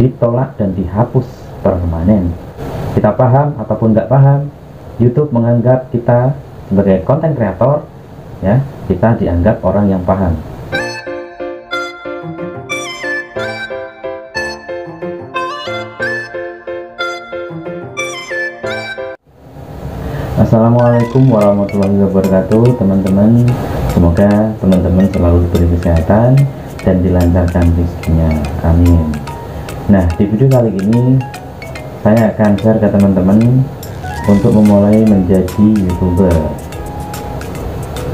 ditolak dan dihapus permanen. Kita paham ataupun nggak paham, YouTube menganggap kita sebagai konten kreator, ya, kita dianggap orang yang paham. Assalamualaikum warahmatullahi wabarakatuh, teman-teman. Semoga teman-teman selalu diberi kesehatan dan dilancarkan rezekinya, amin. Nah, di video kali ini saya akan share ke teman-teman untuk memulai menjadi YouTuber.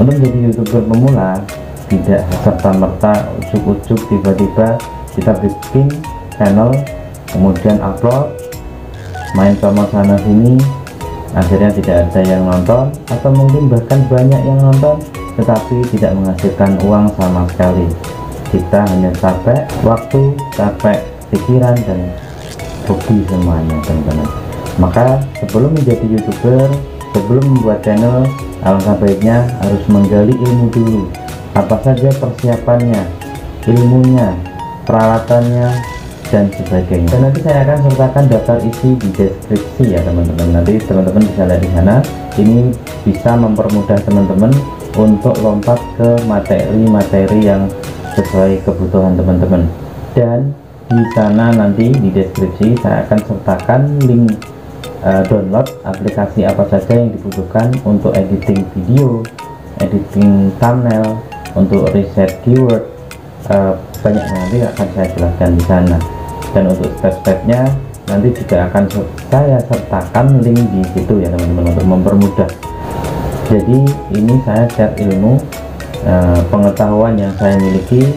Untuk menjadi YouTuber pemula, tidak serta-merta ujuk-ujuk tiba-tiba kita bikin channel, kemudian upload, main sama sana sini, akhirnya tidak ada yang nonton, atau mungkin bahkan banyak yang nonton tetapi tidak menghasilkan uang sama sekali. Kita hanya capek waktu, capek pikiran, dan rugi semuanya, teman-teman. Maka sebelum menjadi YouTuber, sebelum membuat channel, alangkah baiknya harus menggali ilmu dulu. Apa saja persiapannya, ilmunya, peralatannya, dan sebagainya. Dan nanti saya akan sertakan daftar isi di deskripsi ya, teman-teman. Nanti teman-teman bisa lihat di sana. Ini bisa mempermudah teman-teman untuk lompat ke materi-materi yang sesuai kebutuhan teman-teman. Dan di sana nanti di deskripsi saya akan sertakan link download aplikasi apa saja yang dibutuhkan untuk editing video, editing thumbnail, untuk riset keyword, banyak nanti akan saya jelaskan di sana. Dan untuk step-stepnya nanti juga akan saya sertakan link di situ ya, teman-teman, untuk mempermudah. Jadi ini saya share ilmu, pengetahuan yang saya miliki,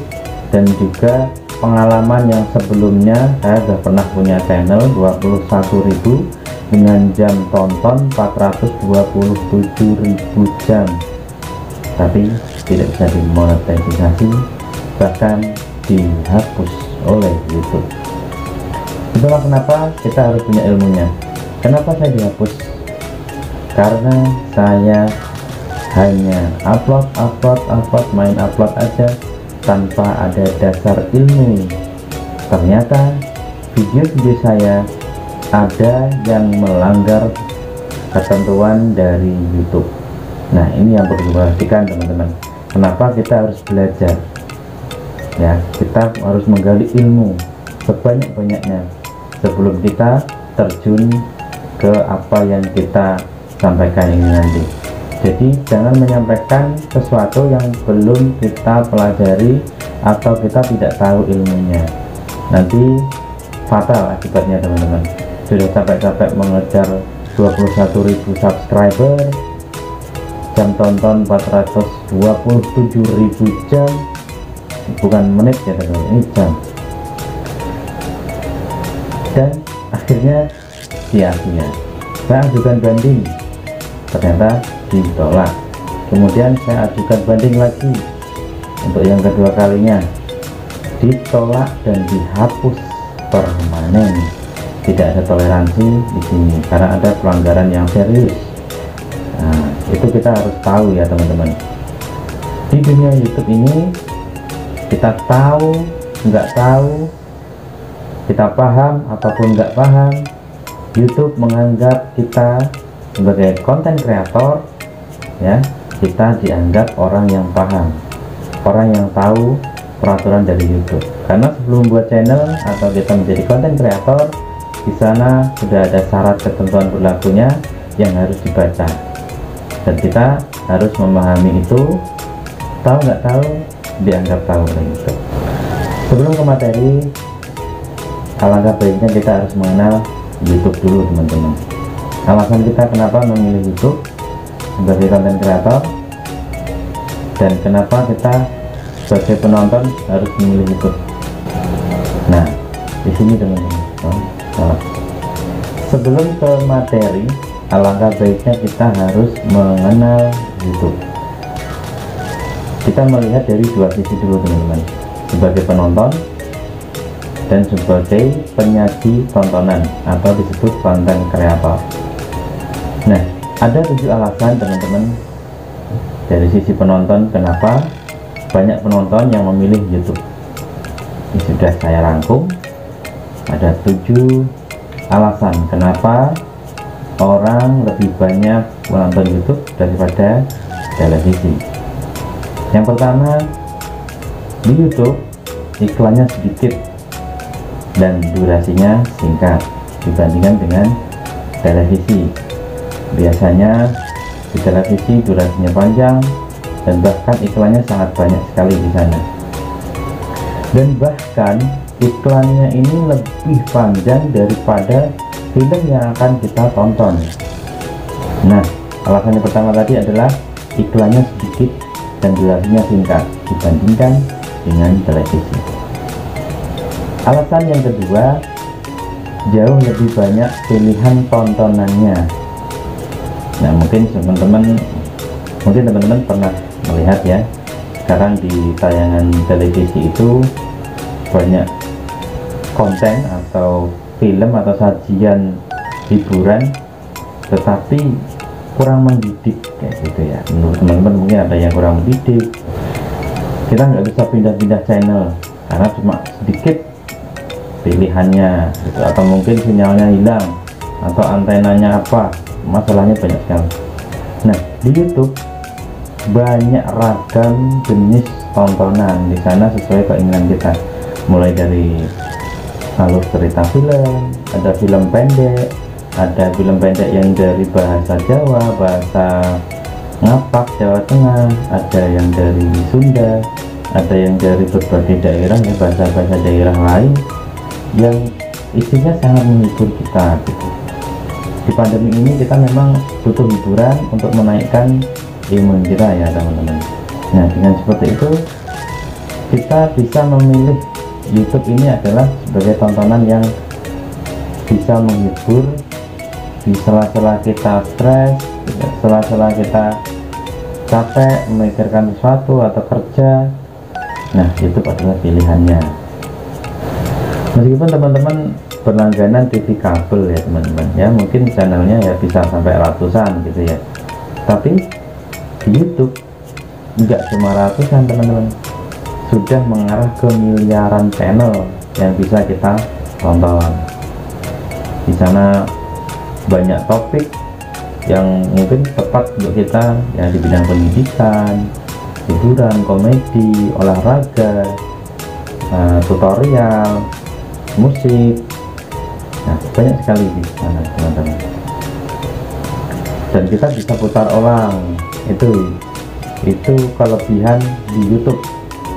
dan juga pengalaman yang sebelumnya saya sudah pernah punya channel 21.000 dengan jam tonton 427.000 jam, tapi tidak bisa dimonetisasi, bahkan dihapus oleh YouTube. Itulah kenapa kita harus punya ilmunya. Kenapa saya dihapus? Karena saya hanya upload, main upload aja tanpa ada dasar ilmu. Ternyata video-video saya ada yang melanggar ketentuan dari YouTube. Nah, ini yang perlu diperhatikan, teman-teman. Kenapa kita harus belajar? Ya, kita harus menggali ilmu sebanyak-banyaknya sebelum kita terjun ke apa yang kita sampaikan ini nanti. Jadi jangan menyampaikan sesuatu yang belum kita pelajari atau kita tidak tahu ilmunya, nanti fatal akibatnya, teman-teman. Sudah capek-capek mengejar 21.000 subscriber, jam tonton 427.000 jam, bukan menit ya, teman-teman, ini jam. Dan akhirnya sia-sia. Saya ajukan banding, ternyata ditolak. Kemudian saya ajukan banding lagi untuk yang kedua kalinya, ditolak dan dihapus permanen. Tidak ada toleransi di sini karena ada pelanggaran yang serius. Nah, itu kita harus tahu ya, teman-teman. Di dunia YouTube ini kita tahu nggak tahu, kita paham ataupun nggak paham, YouTube menganggap kita sebagai konten kreator, ya, kita dianggap orang yang paham, orang yang tahu peraturan dari YouTube. Karena sebelum buat channel atau kita menjadi konten kreator, di sana sudah ada syarat ketentuan berlakunya yang harus dibaca, dan kita harus memahami itu. Tahu nggak tahu, dianggap tahu oleh YouTube. Sebelum ke materi, alangkah baiknya kita harus mengenal YouTube dulu, teman-teman. Alasan kita kenapa memilih YouTube sebagai konten kreator, dan kenapa kita sebagai penonton harus memilih YouTube. Nah, di sini, teman-teman. Sebelum ke materi, alangkah baiknya kita harus mengenal YouTube. Kita melihat dari dua sisi dulu, teman-teman. Sebagai penonton dan sebagai penyaji tontonan atau disebut konten kreator. Nah, ada 7 alasan, teman-teman, dari sisi penonton kenapa banyak penonton yang memilih YouTube. Ini sudah saya rangkum Ada 7 alasan kenapa orang lebih banyak menonton YouTube daripada televisi. Yang pertama, di YouTube iklannya sedikit dan durasinya singkat dibandingkan dengan televisi. Biasanya di televisi durasinya panjang dan bahkan iklannya sangat banyak sekali di sana. Dan bahkan iklannya ini lebih panjang daripada film yang akan kita tonton. Nah, alasan yang pertama tadi adalah iklannya sedikit dan durasinya singkat dibandingkan dengan televisi. Alasan yang kedua, jauh lebih banyak pilihan tontonannya. Nah, mungkin teman-teman pernah melihat ya, sekarang di tayangan televisi itu banyak konten atau film atau sajian hiburan tetapi kurang mendidik kayak gitu ya. Menurut teman-teman mungkin ada yang kurang mendidik, kita nggak bisa pindah-pindah channel karena cuma sedikit pilihannya gitu, atau mungkin sinyalnya hilang atau antenanya apa, masalahnya banyak sekali. Nah, di YouTube banyak ragam jenis tontonan di sana sesuai keinginan kita, mulai dari alur cerita film, ada film pendek yang dari bahasa Jawa, bahasa Ngapak Jawa Tengah, ada yang dari Sunda, ada yang dari berbagai daerah ya, bahasa-bahasa daerah lain yang isinya sangat menghibur kita gitu. Di pandemi ini kita memang butuh hiburan untuk menaikkan imun kita ya teman-teman. Nah, dengan seperti itu kita bisa memilih YouTube ini adalah sebagai tontonan yang bisa menghibur di sela-sela kita stres, sela-sela kita capek memikirkan sesuatu atau kerja. Nah, YouTube adalah pilihannya. Meskipun teman-teman berlangganan TV kabel ya teman-teman ya, mungkin channelnya ya bisa sampai ratusan gitu ya, tapi di YouTube enggak cuma ratusan teman-teman, sudah mengarah ke miliaran channel yang bisa kita tonton. Di sana banyak topik yang mungkin tepat untuk kita ya, di bidang pendidikan, hiburan, komedi, olahraga, tutorial, musik. Nah, banyak sekali di sana teman-teman. Dan kita bisa putar ulang. Itu kelebihan di YouTube.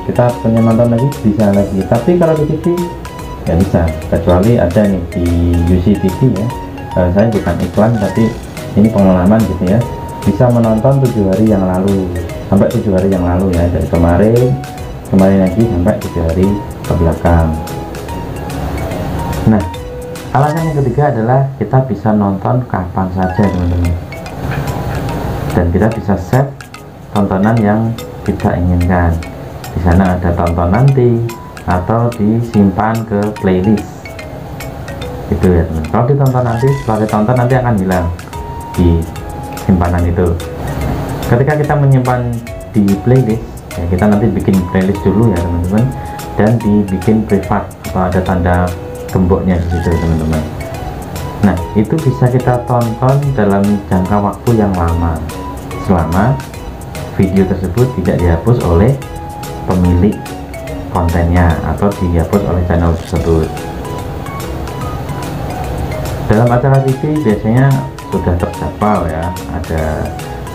Kita pengen nonton lagi bisa lagi, tapi kalau di TV ya bisa, kecuali ada nih di UCTV ya, saya bukan iklan tapi ini pengalaman gitu ya, bisa menonton 7 hari yang lalu sampai 7 hari yang lalu ya, dari kemarin lagi sampai 7 hari ke belakang. Nah, alasan yang ketiga adalah kita bisa nonton kapan saja teman-teman, dan kita bisa save tontonan yang kita inginkan. Di sana ada tonton nanti atau disimpan ke playlist itu ya teman. Kalau ditonton nanti, setelah ditonton nanti akan hilang di simpanan itu. Ketika kita menyimpan di playlist ya, kita nanti bikin playlist dulu ya teman-teman, dan dibikin privat atau ada tanda gemboknya di situ teman-teman. Nah, itu bisa kita tonton dalam jangka waktu yang lama selama video tersebut tidak dihapus oleh pemilik kontennya atau dihapus oleh channel tersebut. Dalam acara TV biasanya sudah terjadwal ya, ada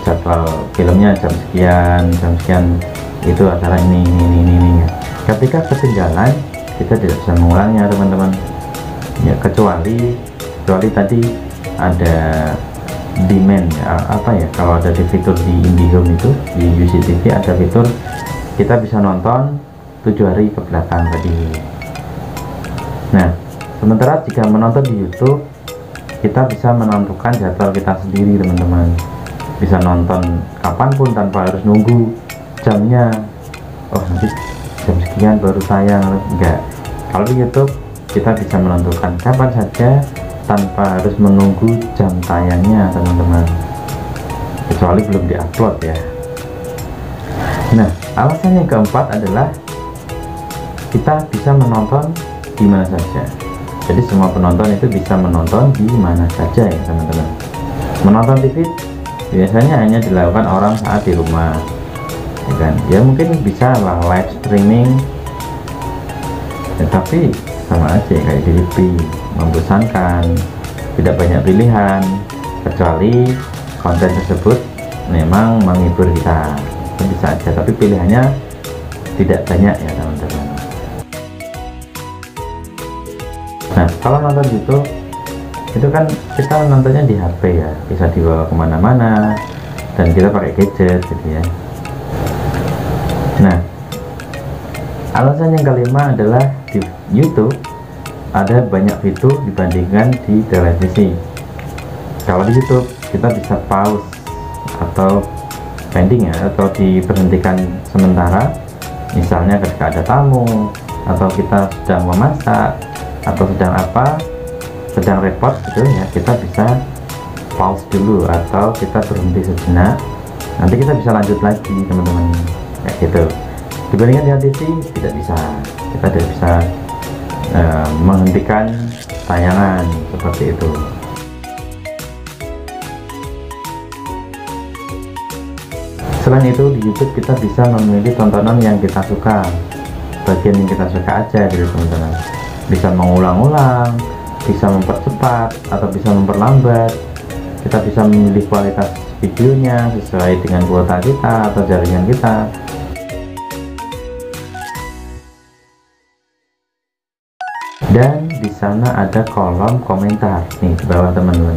jadwal filmnya jam sekian itu acara ini ya. Ketika ketinggalan kita tidak bisa mengulangnya teman-teman ya, kecuali tadi ada demand ya, apa ya, kalau ada di fitur di IndiHome itu di UCTV ada fitur kita bisa nonton 7 hari ke belakang tadi. Nah, sementara jika menonton di YouTube kita bisa menentukan jadwal kita sendiri teman-teman, bisa nonton kapanpun tanpa harus nunggu jamnya, oh nanti jam sekian baru tayang, enggak. Kalau di YouTube kita bisa menentukan kapan saja tanpa harus menunggu jam tayangnya teman-teman, kecuali belum diupload ya. Nah, alasan yang keempat adalah kita bisa menonton di mana saja. Jadi semua penonton itu bisa menonton di mana saja ya teman-teman. Menonton TV biasanya hanya dilakukan orang saat di rumah, ya kan? Ya mungkin bisa lah live streaming, ya, tapi sama aja kayak di TV, membosankan, tidak banyak pilihan, kecuali konten tersebut memang menghibur kita, itu bisa aja, tapi pilihannya tidak banyak ya teman-teman. Nah kalau nonton YouTube itu kan kita nontonnya di HP ya, bisa dibawa kemana-mana dan kita pakai gadget gitu ya. Nah alasan yang kelima adalah di YouTube ada banyak fitur dibandingkan di televisi. Kalau di YouTube kita bisa pause atau pending ya, atau diberhentikan sementara, misalnya ketika ada tamu atau kita sedang memasak atau sedang apa, sedang repot gitu ya, kita bisa pause dulu atau kita berhenti sejenak, nanti kita bisa lanjut lagi teman-teman, kayak gitu. Dibandingkan dengan TV tidak bisa, kita tidak bisa menghentikan tayangan seperti itu. Selain itu di YouTube kita bisa memilih tontonan yang kita suka, bagian yang kita suka aja gitu teman-teman. Bisa mengulang-ulang, bisa mempercepat atau bisa memperlambat. Kita bisa memilih kualitas videonya sesuai dengan kuota kita atau jaringan kita. Dan di sana ada kolom komentar nih di bawah teman-teman,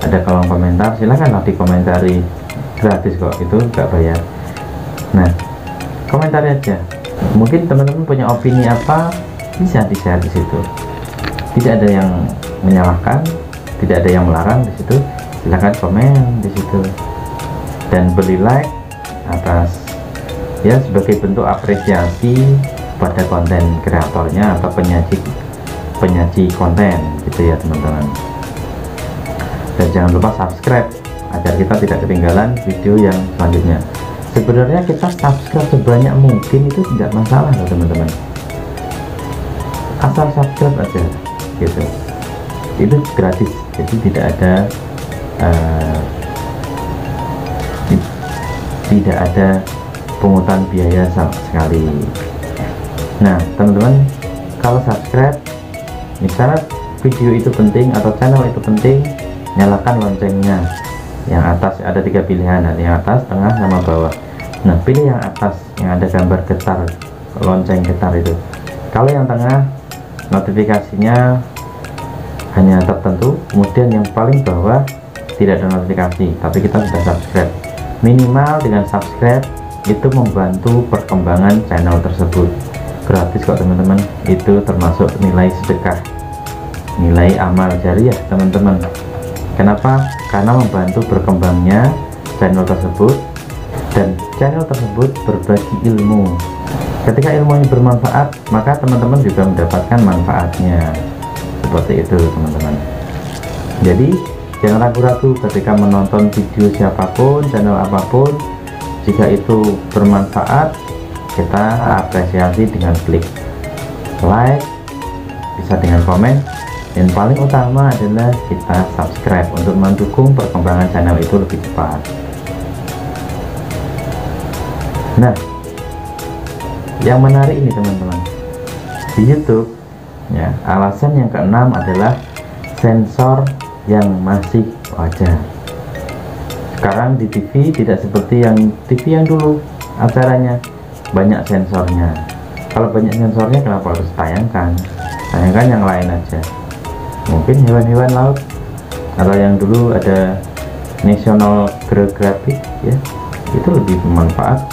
ada kolom komentar, silahkanlah dikomentari, gratis kok, itu nggak bayar. Nah komentar aja, mungkin teman-teman punya opini apa, bisa di-share di situ, tidak ada yang menyalahkan, tidak ada yang melarang di situ, silahkan komen di situ dan beri like atas ya, sebagai bentuk apresiasi pada konten kreatornya atau penyaji konten gitu ya teman-teman. Dan jangan lupa subscribe agar kita tidak ketinggalan video yang selanjutnya. Sebenarnya kita subscribe sebanyak mungkin itu tidak masalah loh teman-teman, asal subscribe aja gitu, itu gratis, jadi tidak ada tidak ada pungutan biaya sama sekali. Nah teman-teman, kalau subscribe, misalnya video itu penting atau channel itu penting, nyalakan loncengnya. Yang atas ada 3 pilihan, ada yang atas, tengah, sama bawah. Nah pilih yang atas yang ada gambar getar, lonceng getar itu. Kalau yang tengah, notifikasinya hanya tertentu, kemudian yang paling bawah tidak ada notifikasi, tapi kita sudah subscribe. Minimal dengan subscribe itu membantu perkembangan channel tersebut, gratis kok teman-teman, itu termasuk nilai sedekah, nilai amal jariah teman-teman. Kenapa? Karena membantu berkembangnya channel tersebut, dan channel tersebut berbagi ilmu. Ketika ilmu ini bermanfaat, maka teman-teman juga mendapatkan manfaatnya, seperti itu teman-teman. Jadi jangan ragu-ragu ketika menonton video siapapun, channel apapun, jika itu bermanfaat, kita apresiasi dengan klik like, bisa dengan komen, dan paling utama adalah kita subscribe untuk mendukung perkembangan channel itu lebih cepat. Nah yang menarik ini teman-teman, di YouTube ya, alasan yang keenam adalah sensor yang masih wajar. Sekarang di TV tidak seperti yang TV yang dulu acaranya banyak sensornya. Kalau banyak sensornya kenapa harus tayangkan yang lain aja, mungkin hewan-hewan laut, atau yang dulu ada National Geographic ya, itu lebih bermanfaat,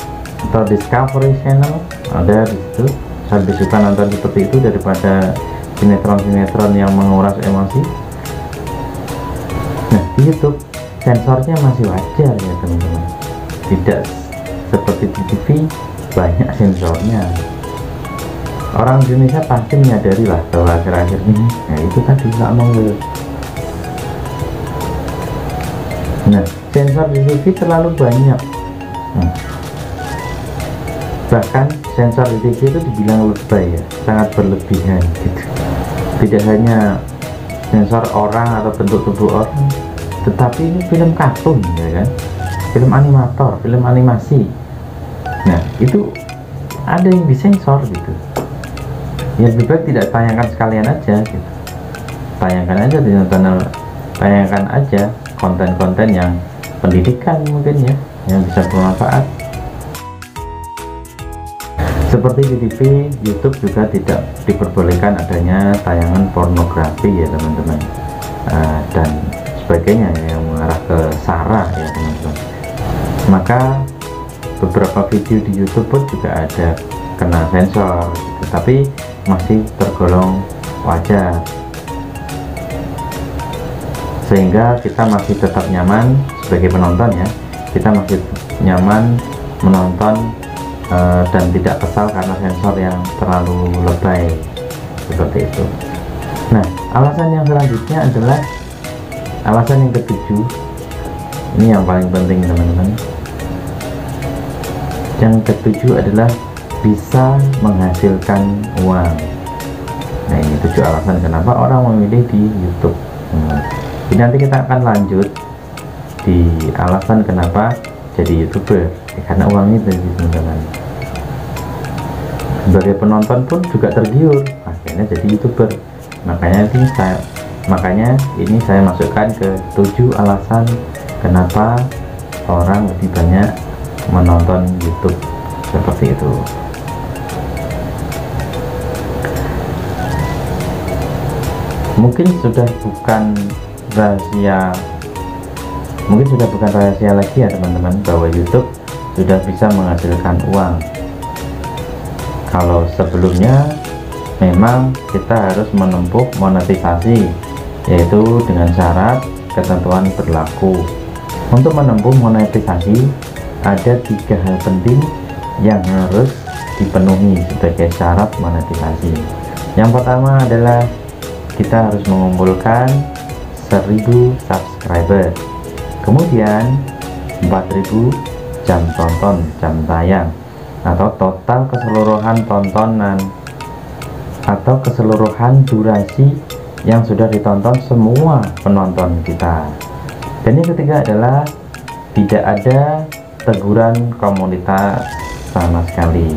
atau Discovery Channel ada di situ. Saya lebih suka nonton seperti itu daripada sinetron-sinetron yang menguras emosi. Nah di YouTube sensornya masih wajar ya teman-teman, tidak seperti di TV banyak sensornya. Orang Indonesia pasti menyadari lah bahwa akhir-akhir ini, nah itu tadi nggak mau. Nah sensor di TV terlalu banyak, bahkan sensor di TV itu dibilang lebay ya, sangat berlebihan gitu. tidak hanya sensor orang atau bentuk tubuh orang, tetapi ini film kartun ya kan, film animator, film animasi. Nah itu ada yang disensor gitu ya, lebih baik tidak tayangkan sekalian aja gitu. Tayangkan aja, tayangkan aja konten-konten yang pendidikan mungkin ya, yang bisa bermanfaat. Seperti di TV, YouTube juga tidak diperbolehkan adanya tayangan pornografi ya teman-teman, dan sebagainya ya, yang mengarah ke SARA ya teman-teman. Maka beberapa video di YouTube pun juga ada kena sensor gitu, tapi masih tergolong wajar, sehingga kita masih tetap nyaman sebagai penonton ya, kita masih nyaman menonton dan tidak kesal karena sensor yang terlalu lebay seperti itu. Nah, alasan yang selanjutnya adalah alasan yang ketujuh. Ini yang paling penting teman-teman. Yang ketujuh adalah bisa menghasilkan uang. Nah, ini 7 alasan kenapa orang memilih di YouTube. Ini nanti kita akan lanjut di alasan kenapa jadi YouTuber, karena uang itu teman-teman. Sebagai penonton pun juga tergiur, akhirnya jadi YouTuber. Makanya ini saya masukkan ke 7 alasan kenapa orang lebih banyak menonton YouTube seperti itu. Mungkin sudah bukan rahasia lagi ya teman-teman, bahwa YouTube sudah bisa menghasilkan uang. Kalau sebelumnya memang kita harus menempuh monetisasi, yaitu dengan syarat ketentuan berlaku. Untuk menempuh monetisasi ada 3 hal penting yang harus dipenuhi sebagai syarat monetisasi. Yang pertama adalah kita harus mengumpulkan 1000 subscriber, kemudian 4000 jam tonton, jam tayang, atau total keseluruhan tontonan atau keseluruhan durasi yang sudah ditonton semua penonton kita. Dan yang ketiga adalah tidak ada teguran komunitas sama sekali.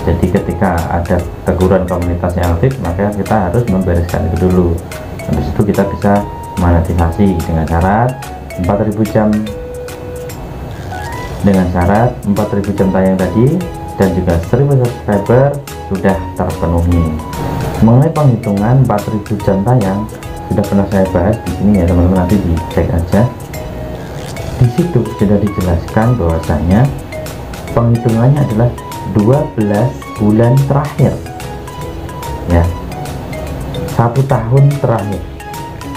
Jadi ketika ada teguran komunitas yang aktif, maka kita harus membereskan itu dulu. Habis itu kita bisa monetisasi dengan syarat 4000 jam, dengan syarat 4000 jam tayang tadi, dan juga 1000 subscriber sudah terpenuhi. Mengenai penghitungan 4000 jam tayang sudah pernah saya bahas di sini ya teman-teman, nanti dicek aja. Di situ sudah dijelaskan bahwasanya penghitungannya adalah 12 bulan terakhir ya, 1 tahun terakhir,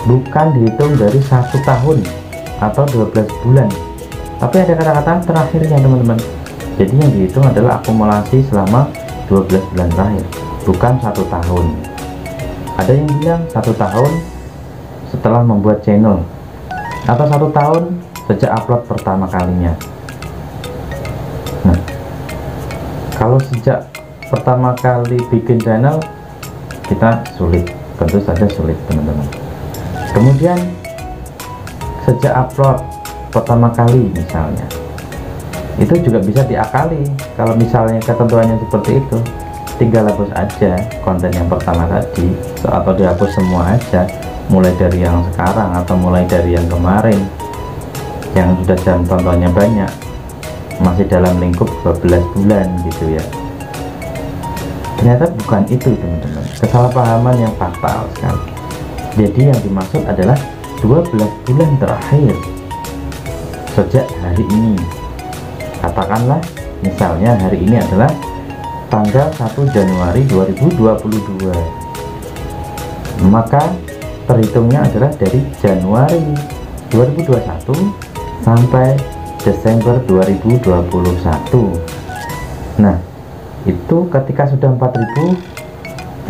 bukan dihitung dari 1 tahun atau 12 bulan, tapi ada kata-kata terakhirnya teman-teman. Jadi yang dihitung adalah akumulasi selama 12 bulan terakhir, bukan 1 tahun. Ada yang bilang 1 tahun setelah membuat channel, atau 1 tahun sejak upload pertama kalinya. Nah, kalau sejak pertama kali bikin channel kita sulit, tentu saja sulit teman-teman. Kemudian sejak upload pertama kali misalnya, itu juga bisa diakali. Kalau misalnya ketentuannya seperti itu, tinggal hapus aja konten yang pertama tadi, atau dihapus semua aja, mulai dari yang sekarang atau mulai dari yang kemarin yang sudah jam tontonnya banyak, masih dalam lingkup 12 bulan gitu ya. Ternyata bukan itu teman-teman, kesalahpahaman yang fatal sekali. Jadi yang dimaksud adalah 12 bulan terakhir sejak hari ini. Katakanlah misalnya hari ini adalah tanggal 1 Januari 2022, maka terhitungnya adalah dari Januari 2021 sampai Desember 2021. Nah, itu ketika sudah 4000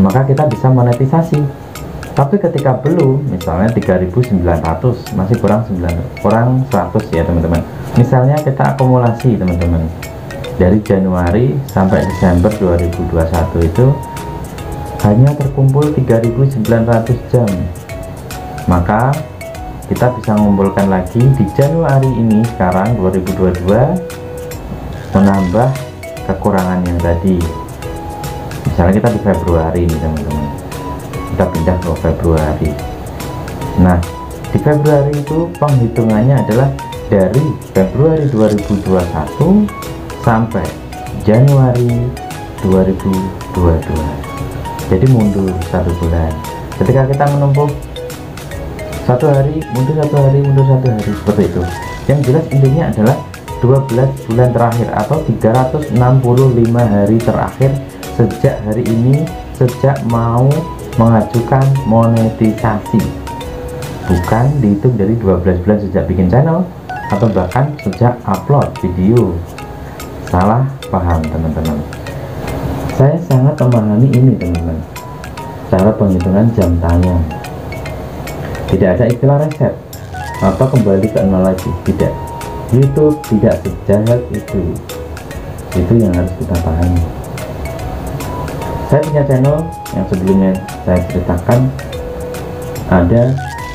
maka kita bisa monetisasi. Tapi ketika belum, misalnya 3900, masih kurang 100 ya teman-teman. Misalnya kita akumulasi teman-teman, dari Januari sampai Desember 2021 itu hanya terkumpul 3.900 jam. Maka kita bisa mengumpulkan lagi di Januari ini, sekarang 2022, menambah kekurangan yang tadi. Misalnya kita di Februari ini teman-teman, kita pindah ke Februari. Nah, di Februari itu penghitungannya adalah dari Februari 2021 sampai Januari 2022. Jadi mundur 1 bulan. Ketika kita menempuh 1 hari, mundur 1 hari, mundur 1 hari, seperti itu. Yang jelas intinya adalah 12 bulan terakhir atau 365 hari terakhir sejak hari ini, sejak mau mengajukan monetisasi, bukan dihitung dari 12 bulan sejak bikin channel atau bahkan sejak upload video. Salah paham teman-teman. Saya sangat memahami ini teman-teman, cara penghitungan jam tayang. Tidak ada istilah reset atau kembali ke nol lagi, tidak. YouTube tidak sejahat itu yang harus kita pahami. Saya punya channel yang sebelumnya saya ceritakan, ada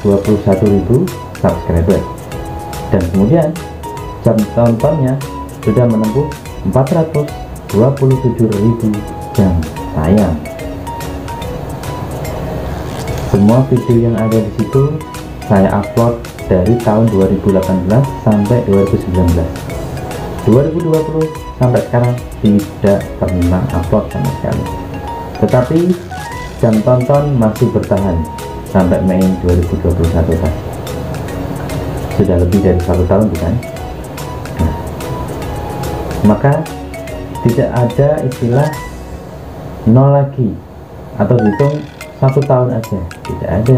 21.000 subscriber, dan kemudian jam tontonnya sudah menempuh 427.000 jam tayang. Semua video yang ada di situ saya upload dari tahun 2018 sampai 2019. 2020 sampai sekarang tidak pernah upload sama sekali. Tetapi jam tonton masih bertahan sampai Mei 2021 tadi. Sudah lebih dari 1 tahun bukan? Nah, maka tidak ada istilah nol lagi atau hitung 1 tahun aja, tidak ada.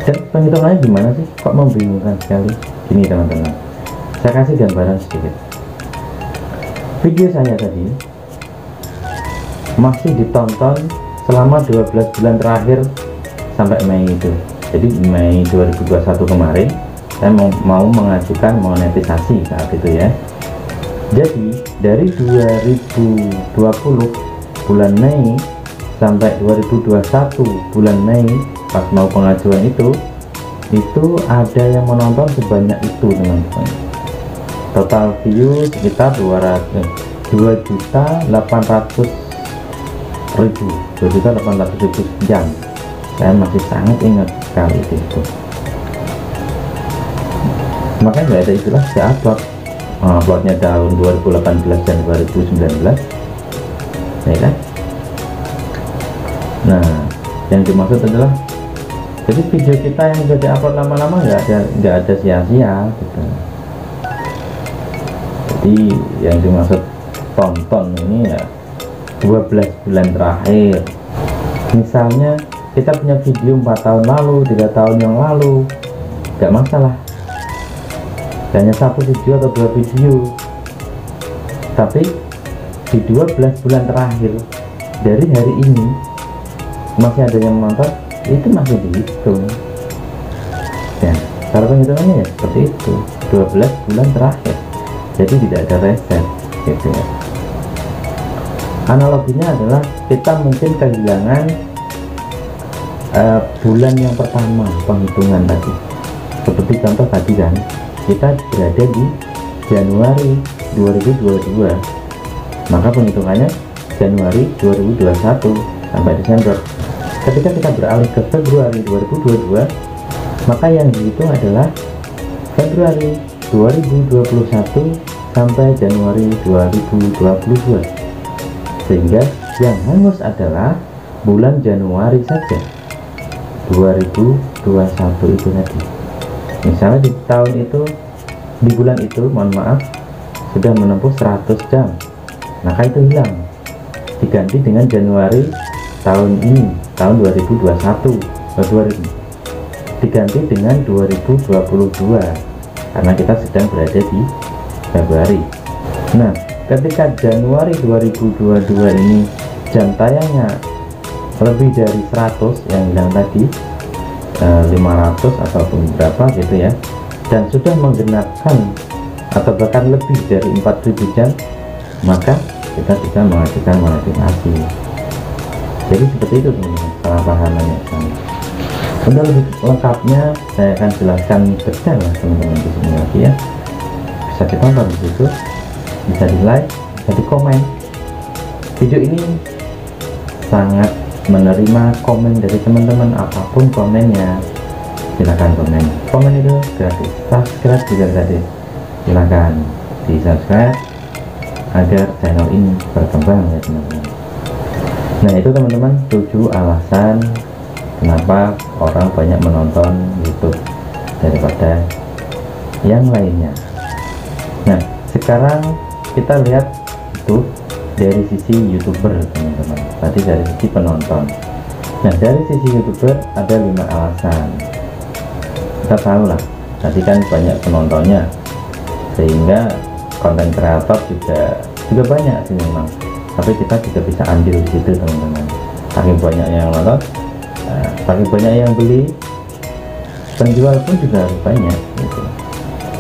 Dan penghitungannya gimana sih? Kok membingungkan sekali? Ini teman-teman, saya kasih gambaran sedikit. Video saya tadi masih ditonton selama 12 bulan terakhir sampai Mei itu. Jadi Mei 2021 kemarin saya mau mengajukan monetisasi saat itu ya. Jadi dari 2020 bulan Mei sampai 2021 bulan Mei, pas mau pengajuan itu ada yang menonton sebanyak itu teman-teman. Total view sekitar 2.800.000 jam. Saya masih sangat ingat sekali itu. Makanya nggak ada istilah saya uploadnya tahun 2018 dan 2019 ya kan. Nah, yang dimaksud adalah jadi video kita yang sudah diupload lama-lama nggak ada sia-sia gitu. Jadi yang dimaksud tonton ini ya 12 bulan terakhir. Misalnya kita punya video 4 tahun lalu, 3 tahun yang lalu, nggak masalah, hanya 1 video atau 2 video. Tapi di 12 bulan terakhir dari hari ini masih ada yang menonton, itu masih dihitung ya. Cara penghitungannya ya seperti itu, 12 bulan terakhir, jadi tidak ada reset gitu ya. Analoginya adalah kita mungkin kehilangan bulan yang pertama penghitungan tadi. Seperti contoh tadi kan, kita berada di Januari 2022, maka penghitungannya Januari 2021 sampai Desember. Ketika kita beralih ke Februari 2022, maka yang dihitung adalah Februari 2021 sampai Januari 2022, sehingga yang hangus adalah bulan Januari saja 2021 itu tadi. Misalnya di tahun itu, di bulan itu, mohon maaf, sudah menempuh 100 jam, maka itu hilang, diganti dengan Januari tahun ini, tahun 2021, diganti dengan 2022 karena kita sedang berada di Februari. Nah, ketika Januari 2022 ini jam tayangnya lebih dari 100 yang bilang tadi, 500 ataupun berapa gitu ya, dan sudah menggenapkan atau bahkan lebih dari 4000 jam, maka kita bisa mengajukan monetisasi. Jadi seperti itu teman-teman, salah pahamannya sana. Untuk lebih lengkapnya saya akan jelaskan detail ya teman-teman di sini lagi ya. Bisa ditonton di situ, bisa di like, bisa di komen. Video ini sangat menerima komen dari teman-teman, apapun komennya silahkan komen itu gratis, subscribe juga gratis, silahkan di subscribe agar channel ini berkembang ya teman-teman. Nah itu teman-teman 7 alasan kenapa orang banyak menonton YouTube daripada yang lainnya. Nah sekarang kita lihat itu dari sisi YouTuber teman-teman, tadi dari sisi penonton. Nah dari sisi YouTuber ada 5 alasan. Kita tahu lah tadi kan banyak penontonnya, sehingga konten kreator juga banyak sih memang, tapi kita juga bisa ambil di situ teman-teman. Saking banyak yang nonton, saking banyak yang beli, penjual pun juga harus banyak gitu.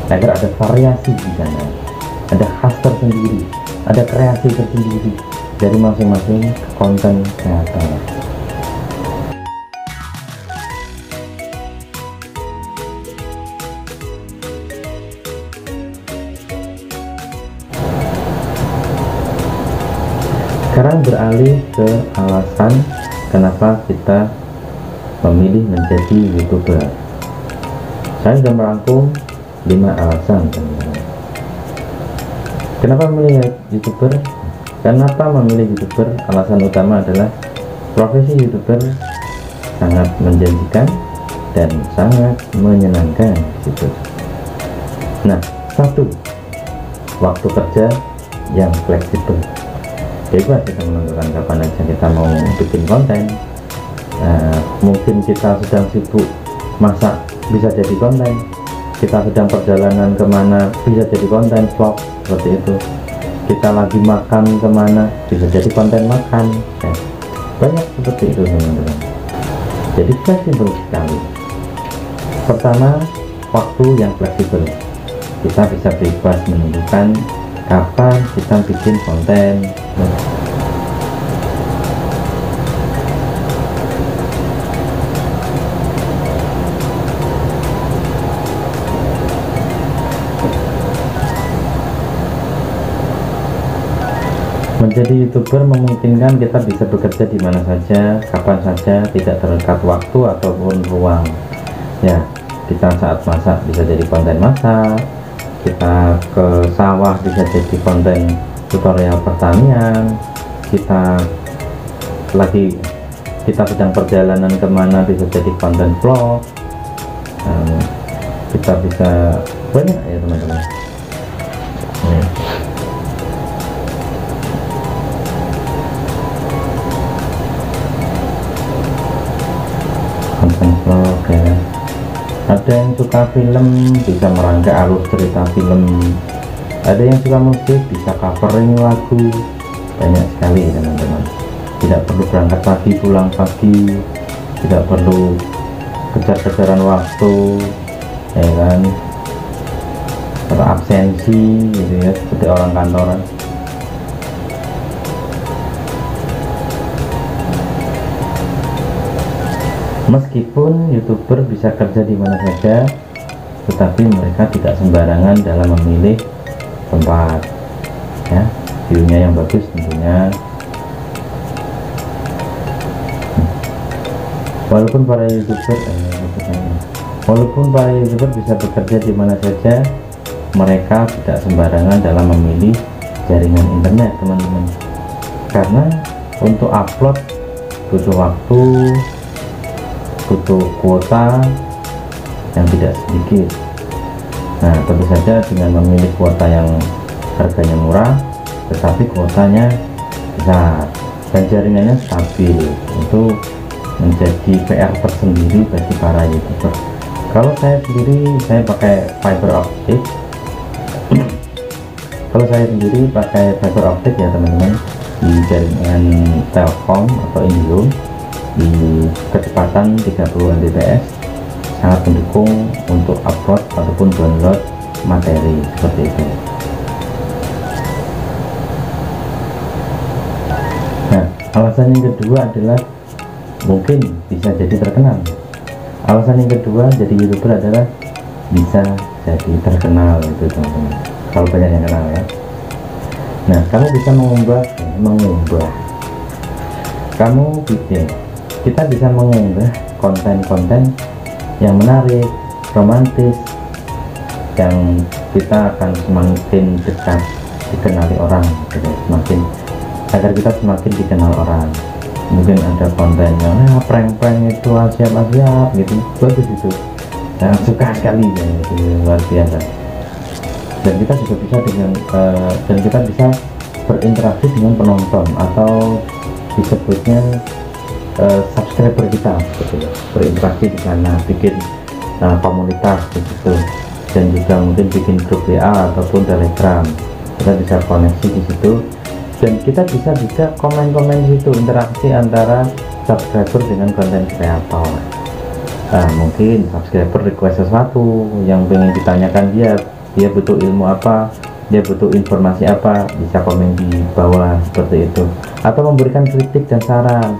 Agar ada variasi di sana, ada khas tersendiri, ada kreasi tersendiri dari masing-masing konten kreator. Sekarang beralih ke alasan kenapa kita memilih menjadi YouTuber. Saya sudah merangkum 5 alasan teman-teman. Kenapa memilih YouTuber? Kenapa memilih YouTuber? Alasan utama adalah profesi YouTuber sangat menjanjikan dan sangat menyenangkan gitu. Nah, 1, waktu kerja yang fleksibel. Bebas kita menentukan kapan aja kita mau bikin konten. Mungkin kita sedang sibuk masak, bisa jadi konten. Kita sedang perjalanan kemana, bisa jadi konten vlog seperti itu. Kita lagi makan kemana, bisa jadi konten makan ya. Banyak seperti itu teman-teman. Jadi fleksibel sekali. Pertama, waktu yang fleksibel. Kita bisa bebas menentukan kapan kita bikin konten. Menjadi YouTuber memungkinkan kita bisa bekerja di mana saja, kapan saja, tidak terikat waktu ataupun ruang. Ya, kita saat masak bisa jadi konten masak, kita ke sawah bisa jadi konten tutorial pertanian, kita sedang perjalanan kemana bisa jadi konten vlog. Kita bisa banyak ya teman-teman. Konten vlog ya. Ada yang suka film bisa merangkai alur cerita film, ada yang suka musik bisa covering lagu. Banyak sekali teman-teman. Tidak perlu berangkat pagi pulang pagi, tidak perlu kejar-kejaran waktu ya kan, atau absensi gitu ya seperti orang kantoran. Meskipun YouTuber bisa kerja di mana saja, tetapi mereka tidak sembarangan dalam memilih tempat ya, view-nya yang bagus tentunya. Walaupun para YouTuber bisa bekerja di mana saja, mereka tidak sembarangan dalam memilih jaringan internet teman-teman, karena untuk upload butuh waktu, butuh kuota yang tidak sedikit. Nah tentu saja dengan memilih kuota yang harganya murah tetapi kuotanya besar dan jaringannya stabil, itu menjadi PR tersendiri bagi para YouTuber. Kalau saya sendiri, saya pakai fiber optik. Kalau saya sendiri pakai fiber optik ya teman-teman, di jaringan Telkom atau Indihome di kecepatan 30 Mbps, sangat mendukung untuk upload ataupun download materi seperti itu. Nah, Alasan yang kedua adalah mungkin bisa jadi terkenal. Alasan yang kedua jadi YouTuber adalah bisa jadi terkenal, itu teman-teman, kalau banyak yang kenal ya. Nah, kamu bisa mengunggah kamu bikin, kita bisa mengunggah konten-konten yang menarik, romantis, yang kita akan semakin dekat dikenali orang gitu. Semakin agar kita semakin dikenal orang. Mungkin ada konten yang prank-prank itu siap gitu, bagus itu, saya suka sekali ya, itu luar biasa. Dan kita juga bisa dengan dan kita bisa berinteraksi dengan penonton atau disebutnya subscriber kita gitu, berinteraksi di sana, bikin komunitas gitu, dan juga mungkin bikin grup WA ataupun Telegram, kita bisa koneksi di situ, dan kita bisa juga komen-komen di situ, interaksi antara subscriber dengan konten kreator. Mungkin subscriber request sesuatu yang pengen ditanyakan dia butuh ilmu apa, dia butuh informasi apa, bisa komen di bawah seperti itu, atau memberikan kritik dan saran,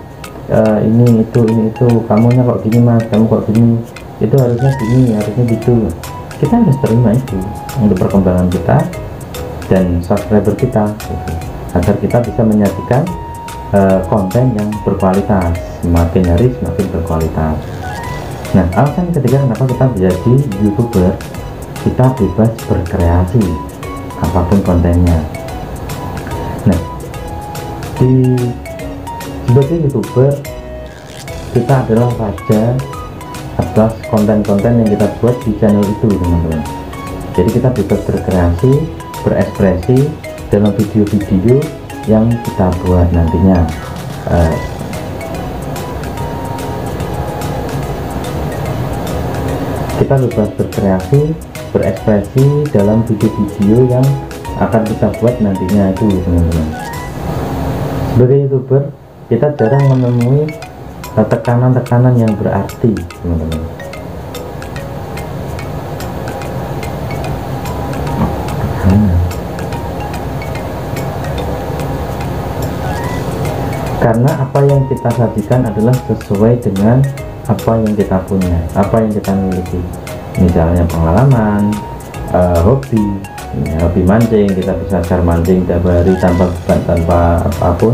ini itu kamunya kok gini mas, kamu kok gini, itu harusnya gini, harusnya gitu. Kita harus terima itu untuk perkembangan kita dan subscriber kita gitu, agar kita bisa menyajikan konten yang berkualitas, semakin hari semakin berkualitas. Nah, alasan ketiga kenapa kita menjadi YouTuber, kita bebas berkreasi apapun kontennya. Nah, sebagai YouTuber kita adalah raja atas konten-konten yang kita buat di channel itu, teman-teman. Jadi kita bebas berkreasi, berekspresi dalam video-video yang kita buat nantinya. Kita bebas berkreasi, berekspresi dalam video-video yang akan kita buat nantinya itu, teman-teman. Sebagai YouTuber kita jarang menemui tekanan-tekanan yang berarti, teman-teman. Karena apa yang kita sajikan adalah sesuai dengan apa yang kita punya, apa yang kita miliki. Misalnya pengalaman, hobi mancing, kita bisa share mancing tiap hari tanpa beban, tanpa apapun.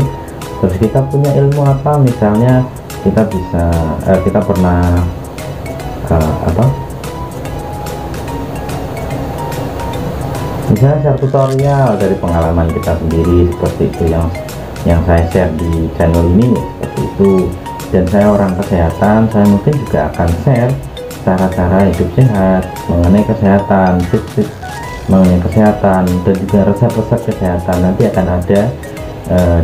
Terus kita punya ilmu apa, misalnya kita bisa kita pernah misalnya share tutorial dari pengalaman kita sendiri, seperti itu yang saya share di channel ini, seperti itu. Dan saya orang kesehatan, saya mungkin juga akan share cara-cara hidup sehat, mengenai kesehatan, tips-tips mengenai kesehatan, dan juga resep-resep kesehatan. Nanti akan ada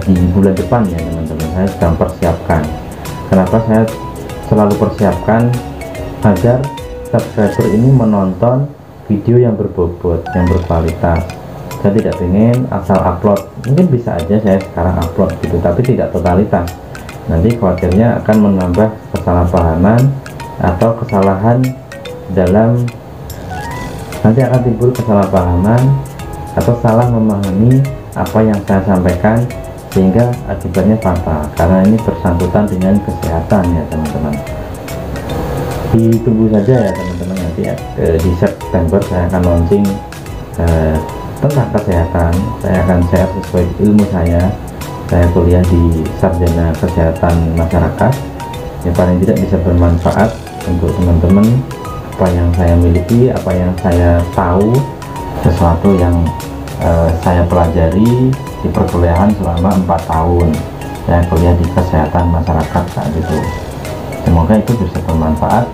di bulan depan ya, teman-teman. Saya sedang persiapkan. Kenapa saya selalu persiapkan? Agar subscriber ini menonton video yang berbobot, yang berkualitas. Saya tidak ingin asal upload. Mungkin bisa aja saya sekarang upload gitu, tapi tidak totalitas. Nanti khawatirnya akan menambah kesalahpahaman atau kesalahan dalam, nanti akan timbul kesalahpahaman atau salah memahami apa yang saya sampaikan, sehingga akibatnya fatal, karena ini bersangkutan dengan kesehatan ya, teman-teman. Ditunggu saja ya, teman-teman. Nanti di September saya akan launching tentang kesehatan. Saya akan share sesuai ilmu saya kuliah di Sarjana Kesehatan Masyarakat, yang paling tidak bisa bermanfaat untuk teman-teman. Apa yang saya miliki, apa yang saya tahu, sesuatu yang saya pelajari di perkuliahan selama 4 tahun. Saya kuliah di Kesehatan Masyarakat saat itu. Semoga itu bisa bermanfaat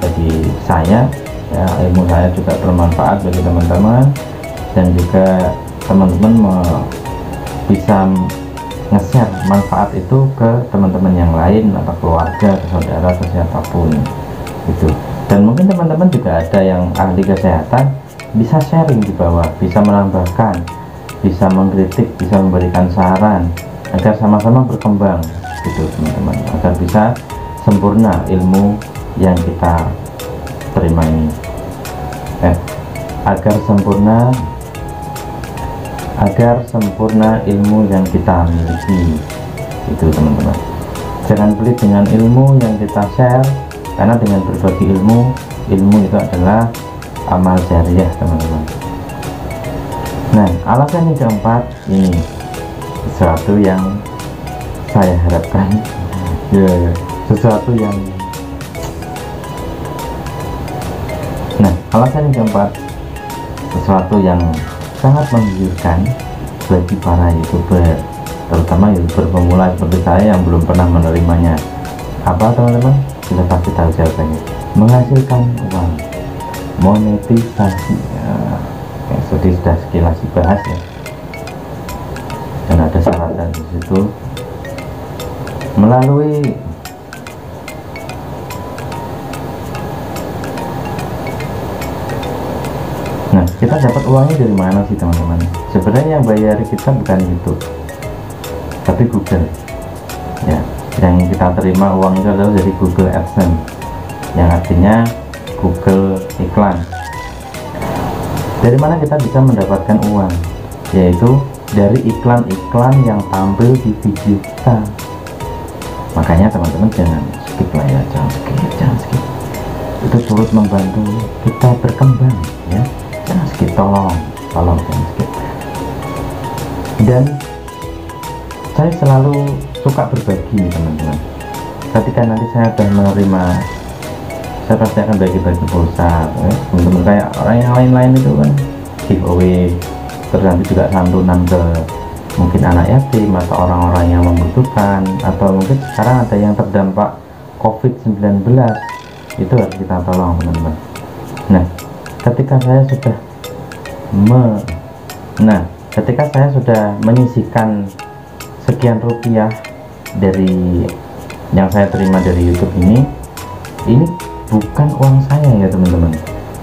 bagi saya ya, ilmu saya juga bermanfaat bagi teman-teman, dan juga teman-teman bisa nge-share manfaat itu ke teman-teman yang lain, atau keluarga, ke saudara, ke siapapun gitu. Dan mungkin teman-teman juga ada yang ahli kesehatan, bisa sharing di bawah, bisa menambahkan, bisa mengkritik, bisa memberikan saran, agar sama-sama berkembang gitu, teman-teman, agar bisa sempurna ilmu yang kita terima ini, agar sempurna ilmu yang kita miliki itu teman-teman. Jangan pelit dengan ilmu yang kita share, karena dengan berbagi ilmu itu adalah amal jariah teman-teman. Nah, alasan yang keempat ini sesuatu yang saya harapkan sesuatu yang alasan yang keempat, sesuatu yang sangat menggiurkan bagi para YouTuber, terutama YouTuber pemula seperti saya yang belum pernah menerimanya. Apa teman-teman? Sudah pasti tahu jawabannya. Menghasilkan uang, monetisasi. Sudah sekilas dibahas ya, dan ada syarat di situ melalui kita dapat uangnya dari mana sih teman-teman? Sebenarnya yang bayari kita bukan YouTube tapi Google ya. Yang kita terima uang itu adalah dari Google AdSense, yang artinya Google iklan. Dari mana kita bisa mendapatkan uang? Yaitu dari iklan-iklan yang tampil di video kita. Makanya teman-teman jangan skip lah ya, jangan skip. Itu turut membantu kita berkembang ya. Jangan skip, tolong jangan skip. Dan saya selalu suka berbagi teman-teman. Ketika nanti saya sudah menerima, saya pasti akan bagi-bagi pulsa ya. Teman-teman kayak orang yang lain-lain itu kan giveaway, terus nanti juga santunan ke mungkin anak yatim atau orang-orang yang membutuhkan, atau mungkin sekarang ada yang terdampak COVID-19, itu harus kita tolong teman-teman. Nah, ketika saya sudah menyisihkan sekian rupiah dari yang saya terima dari YouTube ini bukan uang saya ya teman-teman,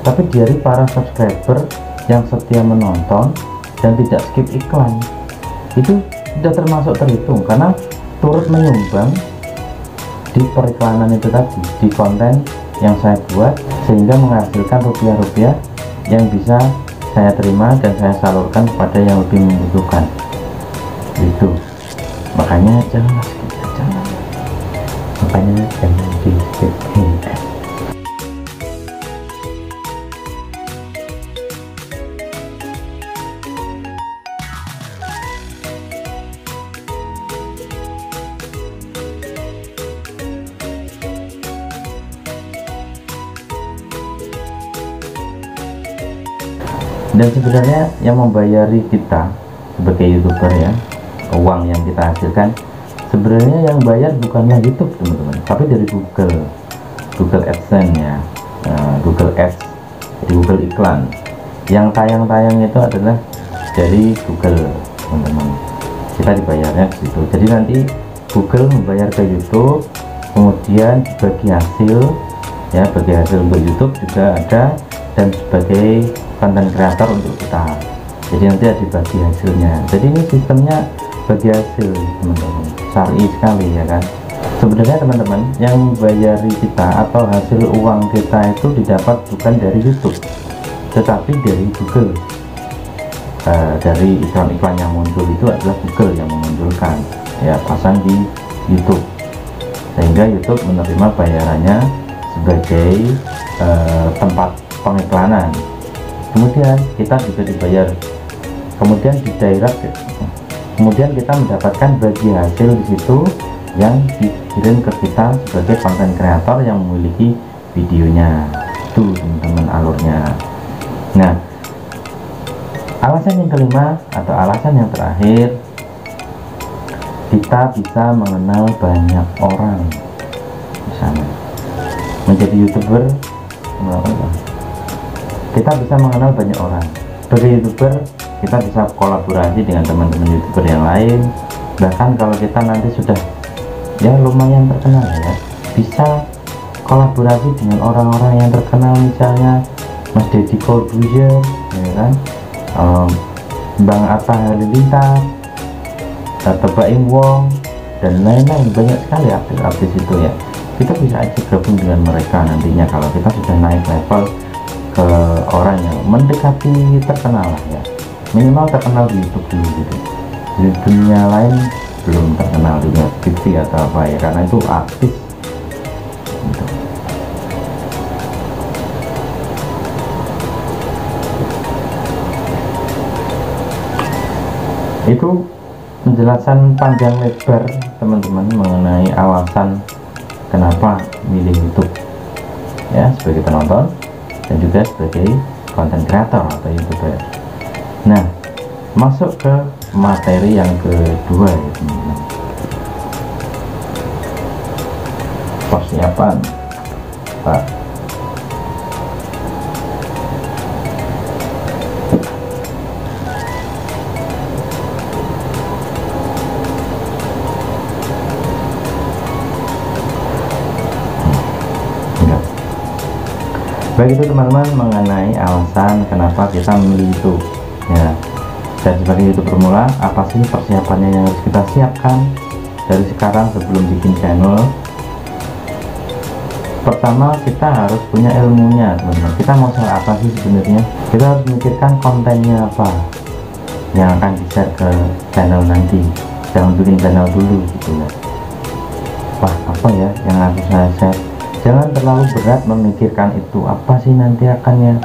tapi dari para subscriber yang setia menonton dan tidak skip iklan. Itu sudah termasuk terhitung karena turut menyumbang di periklanan itu tadi, di konten yang saya buat, sehingga menghasilkan rupiah-rupiah yang bisa saya terima dan saya salurkan kepada yang lebih membutuhkan. Itu makanya jangan di skip. Dan sebenarnya yang membayari kita sebagai YouTuber ya, uang yang kita hasilkan, sebenarnya yang bayar bukanlah YouTube teman-teman, tapi dari Google AdSense ya, Google Ads, di Google iklan. Yang tayang-tayang itu adalah dari Google teman-teman. Kita dibayarnya ke situ. Jadi nanti Google membayar ke YouTube, kemudian bagi hasil ya, bagi hasil untuk YouTube juga ada, dan sebagai konten kreator untuk kita. Jadi nanti ada dibagi hasilnya. Jadi ini sistemnya bagi hasil teman-teman, syar'i sekali ya kan. Sebenarnya teman-teman yang membayari kita atau hasil uang kita itu didapat bukan dari YouTube, tetapi dari Google. Dari iklan-iklan yang muncul itu adalah Google yang memunculkan ya, pasang di YouTube, sehingga YouTube menerima bayarannya sebagai tempat pengiklanan. Kemudian kita juga dibayar, kemudian di direct, kemudian kita mendapatkan bagi hasil di situ yang dikirim ke kita sebagai konten kreator yang memiliki videonya. Itu teman-teman alurnya. Nah, alasan yang kelima atau alasan yang terakhir, kita bisa mengenal banyak orang. Misalnya menjadi YouTuber, kita bisa mengenal banyak orang. Sebagai YouTuber kita bisa kolaborasi dengan teman-teman YouTuber yang lain. Bahkan kalau kita nanti sudah ya lumayan terkenal ya, bisa kolaborasi dengan orang-orang yang terkenal, misalnya Mas Deddy Corbuzier ya kan, Bang Atta Halilintar atau Baim Wong dan lain-lain. Banyak sekali artis-artis itu ya. Kita bisa aja gabung dengan mereka nantinya kalau kita sudah naik level ke orang yang mendekati terkenal lah ya, minimal terkenal di YouTube dulu gitu. Di dunia lain belum terkenal dunia TV atau apa ya, karena itu artis gitu. Itu penjelasan panjang lebar teman-teman mengenai alasan kenapa milih YouTube ya, sebagai penonton dan juga sebagai konten kreator atau YouTuber. Nah, masuk ke materi yang kedua ya teman-teman, persiapan Pak. Baik, itu teman-teman mengenai alasan kenapa kita memilih YouTube ya. Dan sebagai YouTuber pemula, apa sih persiapannya yang harus kita siapkan dari sekarang sebelum bikin channel? Pertama, kita harus punya ilmunya teman-teman. Kita mau share apa sih sebenarnya? Kita harus memikirkan kontennya apa yang akan di-share ke channel nanti. Jangan bikin channel dulu gitu ya. Wah, apa ya yang harus saya share? Jangan terlalu berat memikirkan itu, apa sih nanti akannya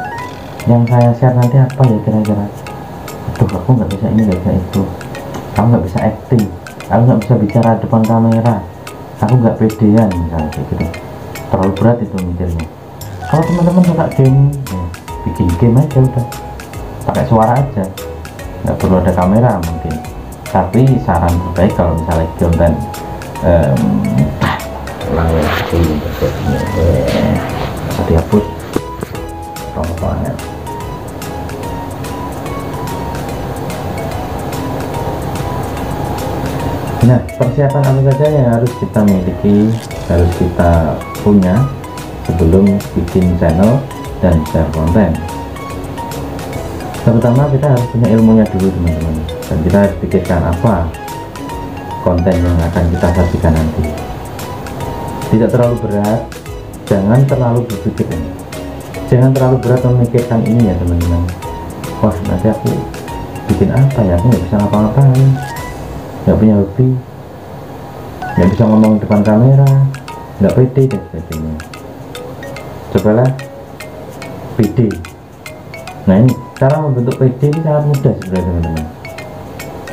yang saya share nanti apa ya kira-kira. Aduh, aku nggak bisa ini, nggak bisa itu, aku nggak bisa acting, aku nggak bisa bicara depan kamera, aku nggak pedean misalnya kayak gitu. Terlalu berat itu mikirnya. Kalau teman-teman suka game ya, bikin game aja udah, pakai suara aja, nggak perlu ada kamera mungkin. Tapi saran terbaik kalau misalnya konten dihapus banget. Nah, persiapan apa saja yang harus kita miliki, harus kita punya sebelum bikin channel dan share konten? Terutama kita harus punya ilmunya dulu teman-teman, dan kita harus pikirkan apa konten yang akan kita sajikan nanti. Tidak terlalu berat, jangan terlalu berpikir, jangan terlalu berat memikirkan ini ya teman-teman. Wah, nanti aku bikin apa ya, aku nggak bisa ngapa-ngapain, nggak punya hobi, nggak bisa ngomong depan kamera, nggak pede dan sebagainya. Cobalah pede. Nah, ini cara membentuk pede ini sangat mudah sebenarnya teman-teman.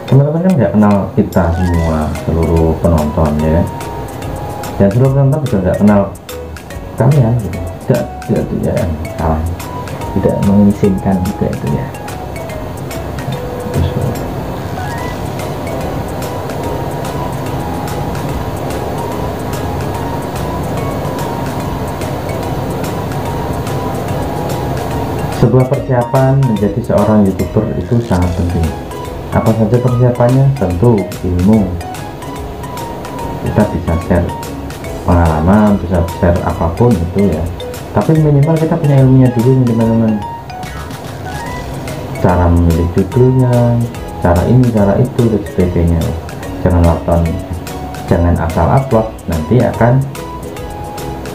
Teman-teman kan nggak kenal kita semua, seluruh penonton ya, dan seluruh penonton juga nggak kenal kalian gitu. Tidak ya, salah, tidak mengizinkan juga itu ya. Sebuah persiapan menjadi seorang YouTuber itu sangat penting. Apa saja persiapannya? Tentu ilmu. Kita bisa share pengalaman, bisa share apapun itu ya, tapi minimal kita punya ilmunya dulu teman-teman. Cara memilih judulnya, cara ini, cara itu dan sebagainya. Jangan asal upload, nanti akan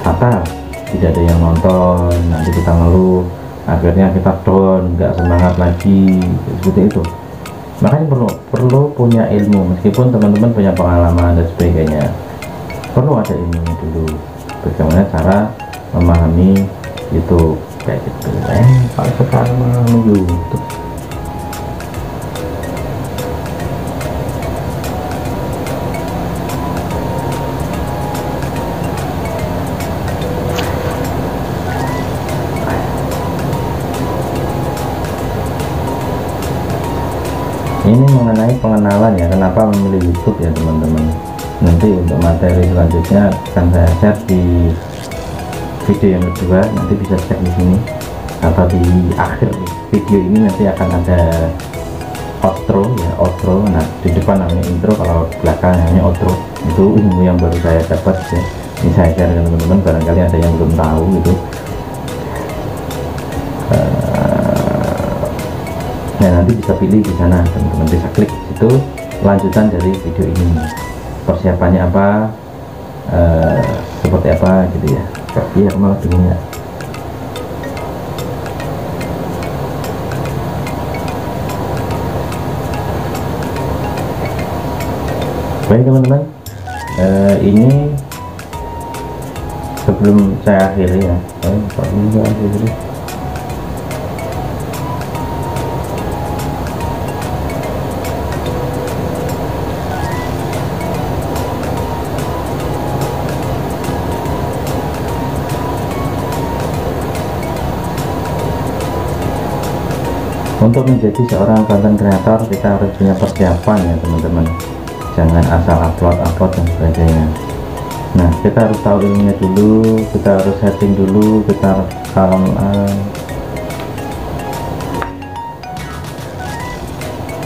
fatal, tidak ada yang nonton, nanti kita ngeluh, akhirnya kita down, nggak semangat lagi, seperti itu. Makanya perlu punya ilmu, meskipun teman-teman punya pengalaman dan sebagainya, perlu ada ilmunya dulu, bagaimana cara memahami YouTube kayak gitu. Kalau sekarang memahami YouTube, ini mengenai pengenalan ya, kenapa memilih YouTube ya teman-teman. Nanti untuk materi selanjutnya akan saya share di video yang kedua, nanti bisa cek di sini atau di akhir video ini nanti akan ada outro ya, outro. Nah, di depan namanya intro, kalau belakang namanya outro. Itu ilmu yang baru saya dapat ya, ini saya share dengan teman-teman, barangkali ada yang belum tahu gitu. Nah, nanti bisa pilih di sana, teman-teman bisa klik itu lanjutan dari video ini, persiapannya apa, seperti apa gitu ya. Iya, malah bingung ya. Baik teman-teman, ini sebelum saya akhiri ya, untuk menjadi seorang content creator kita harus punya persiapan ya teman-teman, jangan asal upload dan sebagainya. Nah, kita harus tahu ilmunya dulu, kita harus setting dulu, kita harus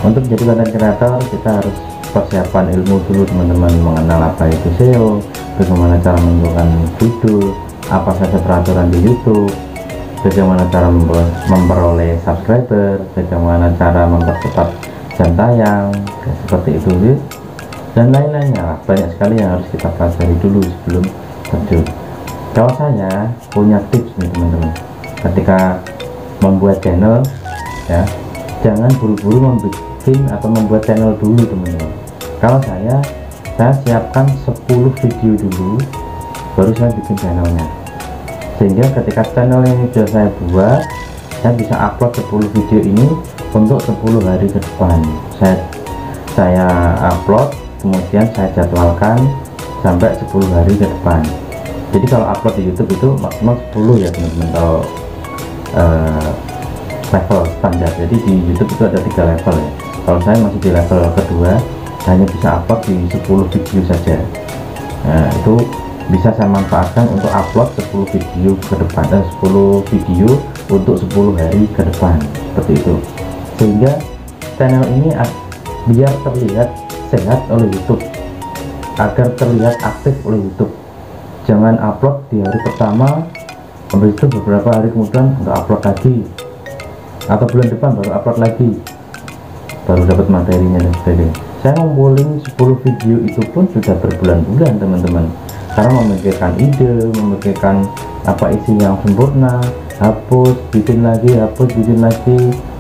untuk menjadi content creator kita harus persiapan ilmu dulu teman-teman, mengenal apa itu SEO, bagaimana cara menentukan judul, apa saja peraturan di YouTube, bagaimana cara memperoleh subscriber, bagaimana cara mempercepat jam tayang, seperti itu dan lain-lainnya. Banyak sekali yang harus kita pelajari dulu sebelum terjun. Kalau saya punya tips nih teman-teman, ketika membuat channel ya, jangan buru-buru membuat channel dulu teman-teman. Kalau saya siapkan 10 video dulu baru saya bikin channelnya, sehingga ketika channel ini sudah saya buat, saya bisa upload 10 video ini untuk 10 hari ke depan. Saya upload, kemudian saya jadwalkan sampai 10 hari ke depan. Jadi kalau upload di YouTube itu maksimal 10 ya teman-teman, kalau level standar. Jadi di YouTube itu ada 3 level ya. Kalau saya masih di level kedua, hanya bisa upload di 10 video saja. Nah, itu bisa saya manfaatkan untuk upload 10 video ke depan, 10 video untuk 10 hari ke depan, seperti itu. Sehingga channel ini biar terlihat sehat oleh YouTube, agar terlihat aktif oleh YouTube. Jangan upload di hari pertama, habis itu beberapa hari kemudian nggak upload lagi, atau bulan depan baru upload lagi, baru dapat materinya dan sebagainya. Saya ngumpulin 10 video itu pun sudah berbulan-bulan teman-teman, karena memikirkan ide, memikirkan apa isi yang sempurna, hapus, bikin lagi,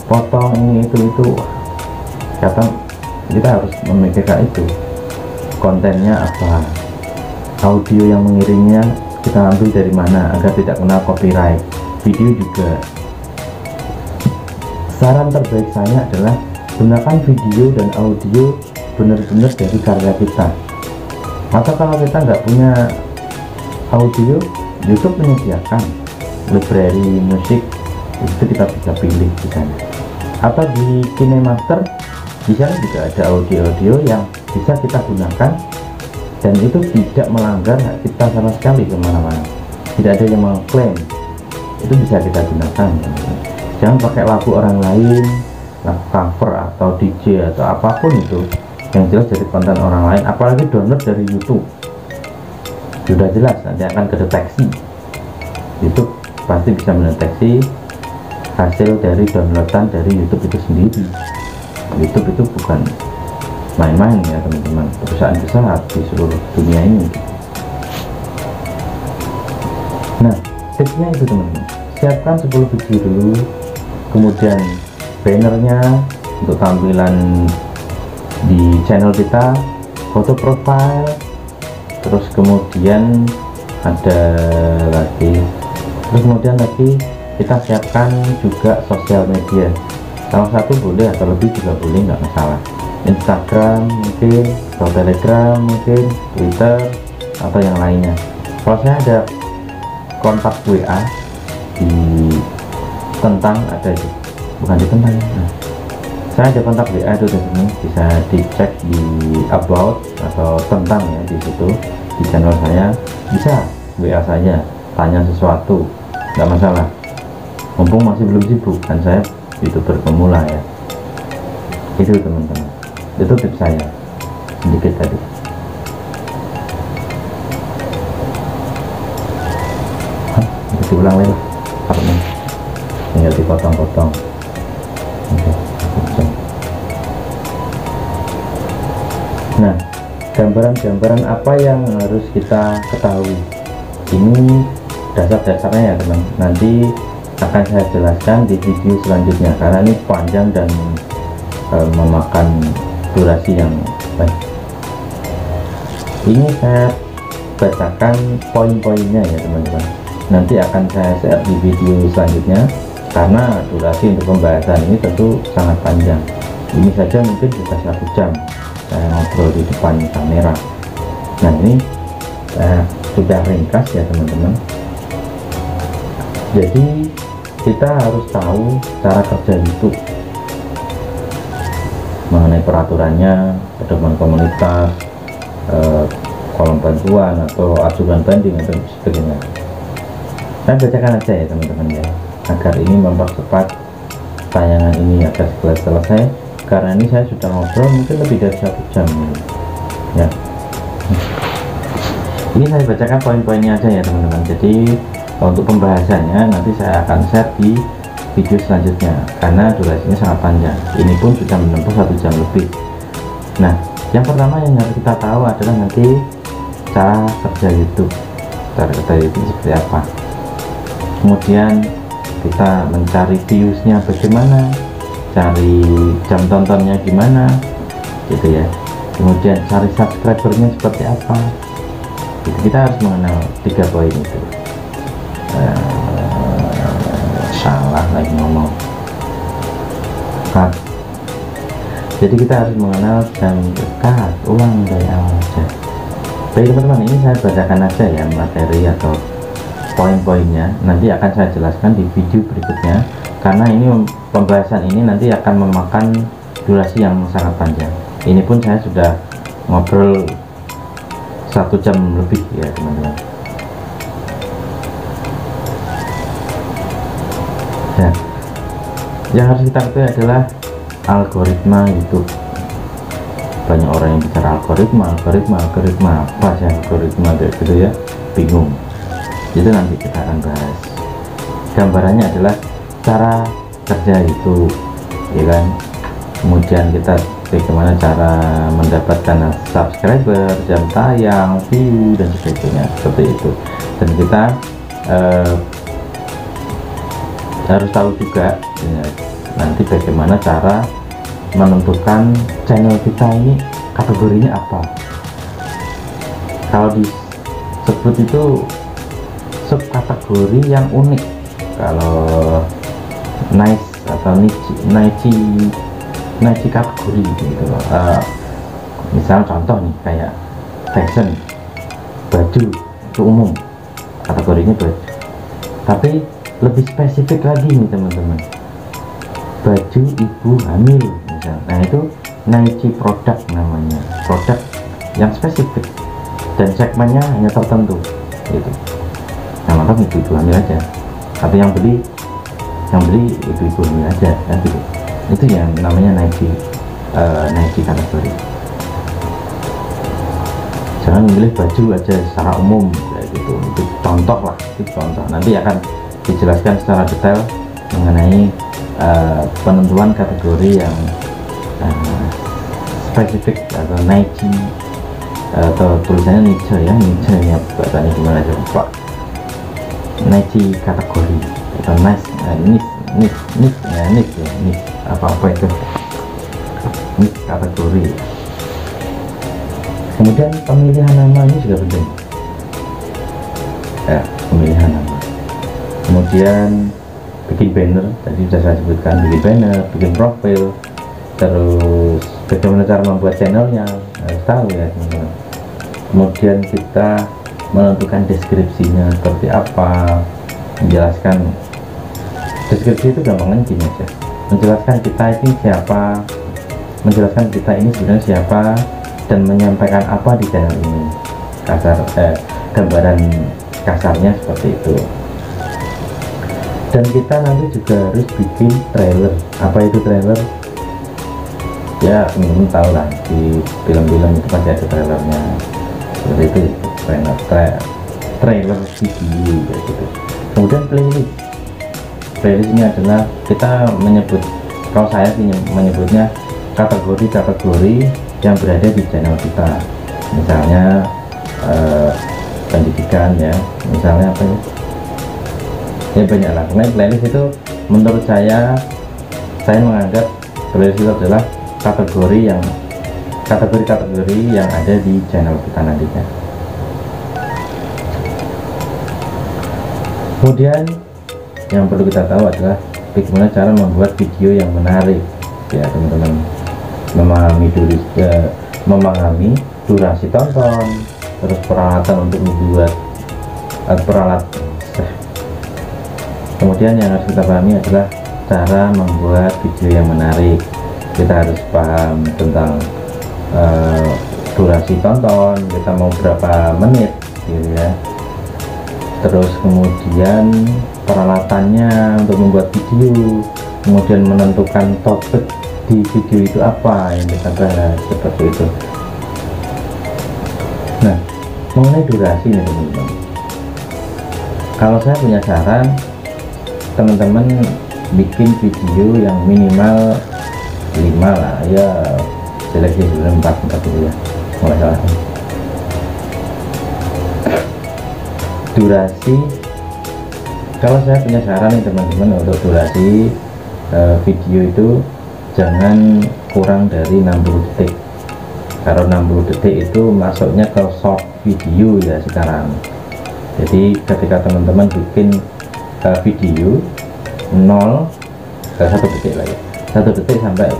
potong ini itu. Kadang kita harus memikirkan itu, kontennya apa, audio yang mengirimnya kita ambil dari mana agar tidak kena copyright. Video juga, saran terbaik saya adalah gunakan video dan audio benar-benar dari karya kita. Atau kalau kita nggak punya audio, YouTube menyediakan library musik, itu kita bisa pilih di sana. Atau di KineMaster di sana juga ada audio-audio yang bisa kita gunakan, dan itu tidak melanggar hak kita sama sekali kemana-mana, tidak ada yang mengklaim. Itu bisa kita gunakan. Jangan pakai lagu orang lain, lagu cover atau DJ atau apapun itu, yang jelas dari konten orang lain, apalagi download dari YouTube. Sudah jelas nanti akan kedeteksi. YouTube pasti bisa mendeteksi hasil dari downloadan dari YouTube itu sendiri. YouTube itu bukan main-main ya teman-teman, perusahaan besar di seluruh dunia ini. Nah, tipsnya itu teman-teman, siapkan 10 video dulu, kemudian bannernya untuk tampilan di channel kita, foto profile, terus kemudian ada lagi, kita siapkan juga sosial media. Salah satu boleh atau lebih juga boleh, nggak masalah. Instagram mungkin, atau Telegram mungkin, Twitter atau yang lainnya. Kalau saya ada kontak WA di tentang, ada di, bukan di tentang ya. Nah, saya ada kontak WA itu di sini, bisa dicek di about atau tentang ya, di situ di channel saya bisa WA saja, tanya sesuatu, nggak masalah. Mumpung masih belum sibuk, kan saya YouTuber pemula ya. Itu teman-teman, itu tips saya sedikit tadi. Diulang lagi apa nih, tinggal dipotong-potong. Nah, gambaran-gambaran apa yang harus kita ketahui, ini dasar-dasarnya ya teman, nanti akan saya jelaskan di video selanjutnya karena ini panjang dan memakan durasi yang baik. Ini saya bacakan poin-poinnya ya teman-teman, nanti akan saya share di video selanjutnya karena durasi untuk pembahasan ini tentu sangat panjang. Ini saja mungkin bisa 1 jam saya ngobrol di depan kamera. Nah ini sudah ringkas ya teman-teman. Jadi kita harus tahu cara kerja YouTube mengenai peraturannya, pedoman komunitas, kolom bantuan atau ajukan banding atau sebagainya. Saya bacakan aja ya teman-teman ya, agar ini mempercepat tayangan ini agar segera selesai, karena ini saya sudah ngobrol mungkin lebih dari 1 jam ini ya. Ini saya bacakan poin-poinnya aja ya teman-teman. Jadi untuk pembahasannya nanti saya akan share di video selanjutnya karena durasinya sangat panjang, ini pun sudah menempuh 1 jam lebih. Nah yang pertama yang harus kita tahu adalah nanti cara kerja YouTube, cara kerja YouTube seperti apa, kemudian kita mencari viewsnya bagaimana, cari jam tontonnya gimana gitu ya, kemudian cari subscribernya seperti apa gitu. Kita harus mengenal 3 poin itu. Salah lagi ngomong. Jadi kita harus mengenal jam dekat, ulang dari awal aja. Baik teman-teman, ini saya bacakan aja ya materi atau poin-poinnya, nanti akan saya jelaskan di video berikutnya karena ini pembahasan ini nanti akan memakan durasi yang sangat panjang. Ini pun saya sudah ngobrol 1 jam lebih ya teman-teman ya. Yang harus kita ketahui adalah algoritma YouTube. Banyak orang yang bicara algoritma apa sih algoritma kayak gitu ya, bingung. Itu nanti kita akan bahas. Gambarannya adalah cara kerja YouTube ya kan, kemudian kita bagaimana cara mendapatkan subscriber, jam tayang, view dan sebagainya seperti itu. Dan kita harus tahu juga ya, nanti bagaimana cara menentukan channel kita ini kategorinya apa. Kalau disebut itu subkategori yang unik, kalau niche atau niche kategori gitu loh. Misal contoh nih kayak fashion, baju itu umum, kategorinya baju. Tapi lebih spesifik lagi nih teman-teman, baju ibu hamil misal, nah itu niche produk namanya, produk yang spesifik dan segmennya hanya tertentu gitu. Nah maka ibu hamil aja, atau yang beli ibu hamil aja kan gitu. Itu yang namanya niche kategori. Jangan memilih baju aja secara umum kayak gitu. Itu contoh lah, itu contoh. Nanti akan dijelaskan secara detail mengenai penentuan kategori yang spesifik atau niche, atau tulisannya niche ya, niche nya bahasanya gimana aja lupa. Niche kategori atau niche apa itu, niche kategori. Kemudian pemilihan nama ini juga penting ya, pemilihan nama. Kemudian bikin banner, tadi sudah saya sebutkan, bikin banner, bikin profil, terus bagaimana cara membuat channelnya harus tahu ya teman-teman. Kemudian kita menentukan deskripsinya seperti apa, menjelaskan deskripsi itu gampangnya gini aja, menjelaskan kita ini siapa, menjelaskan kita ini sebenarnya siapa, dan menyampaikan apa di channel ini. Gambaran kasarnya seperti itu. Dan kita nanti juga harus bikin trailer. Apa itu trailer? Ya teman-teman tahu lah, di film-film itu pasti ada trailernya seperti itu, trailer video kayak gitu. Kemudian playlist ini adalah kita menyebut, kalau saya sih menyebutnya kategori-kategori yang berada di channel kita. Misalnya pendidikan ya, misalnya apa ya, banyak lah. Nah, playlist itu menurut saya menganggap playlist itu adalah kategori yang kategori-kategori yang ada di channel kita nantinya. Kemudian yang perlu kita tahu adalah bagaimana cara membuat video yang menarik ya teman-teman, memahami durasi tonton, terus peralatan untuk membuat kemudian yang harus kita pahami adalah cara membuat video yang menarik. Kita harus paham tentang durasi tonton, kita mau berapa menit gitu ya, terus kemudian peralatannya untuk membuat video, kemudian menentukan topik di video itu apa yang kita bahas, seperti itu. Nah, mengenai durasi nih teman-teman, kalau saya punya saran, teman-teman bikin video yang minimal 5 lah ya, seleksi 4 dulu ya, nggak salah. Durasi, kalau saya punya saran nih teman-teman, untuk durasi video itu jangan kurang dari 60 detik. Kalau 60 detik itu masuknya ke short video ya sekarang. Jadi ketika teman-teman bikin video 1 detik lah ya, 1 detik sampai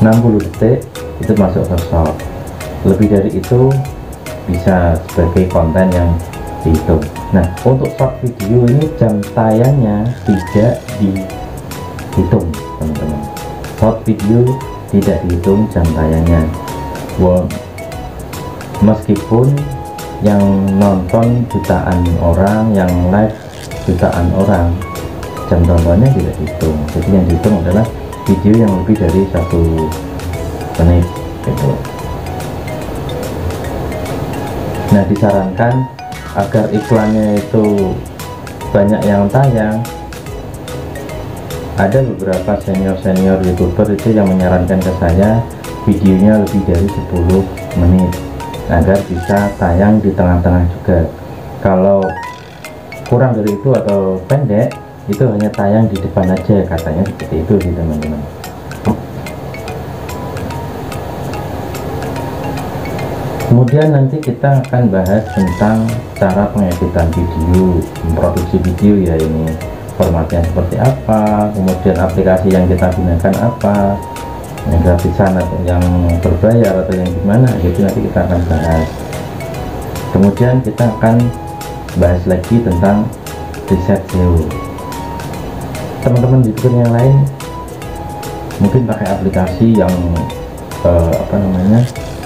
60 detik itu masuk ke short. Lebih dari itu bisa sebagai konten yang dihitung. Nah, untuk short video ini jam tayangnya tidak dihitung teman-teman. Short video tidak dihitung jam tayangnya. Meskipun yang nonton jutaan orang, yang live jutaan orang, jam tontonnya tidak dihitung. Jadi yang dihitung adalah video yang lebih dari 1 menit gitu. Nah, disarankan agar iklannya itu banyak yang tayang, ada beberapa senior youtuber itu yang menyarankan ke saya videonya lebih dari 10 menit agar bisa tayang di tengah-tengah juga. Kalau kurang dari itu atau pendek, itu hanya tayang di depan aja, katanya seperti itu sih teman-teman. Kemudian nanti kita akan bahas tentang cara pengeditan video, memproduksi video ya, ini formatnya seperti apa, kemudian aplikasi yang kita gunakan apa, yang gratisan atau yang berbayar atau yang gimana, gitu nanti kita akan bahas. Kemudian kita akan bahas lagi tentang preset SEO. Teman-teman youtuber yang lain mungkin pakai aplikasi yang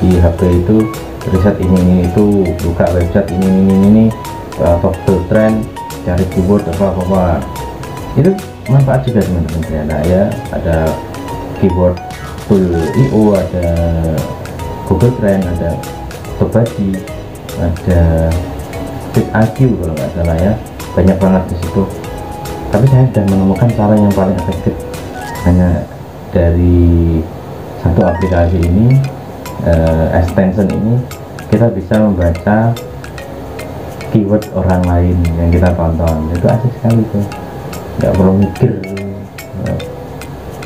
di HP itu riset ini itu, buka website ini Google Trend, cari keyword apa itu manfaat juga teman-teman ya. Nah ya, ada keyword tool.io, ada Google Trend, ada Tobadi, ada FitIQ kalau nggak salah ya, banyak banget di situ. Tapi saya sudah menemukan cara yang paling efektif hanya dari satu aplikasi ini, extension ini kita bisa membaca keyword orang lain yang kita tonton. Itu asik sekali tuh, nggak perlu mikir,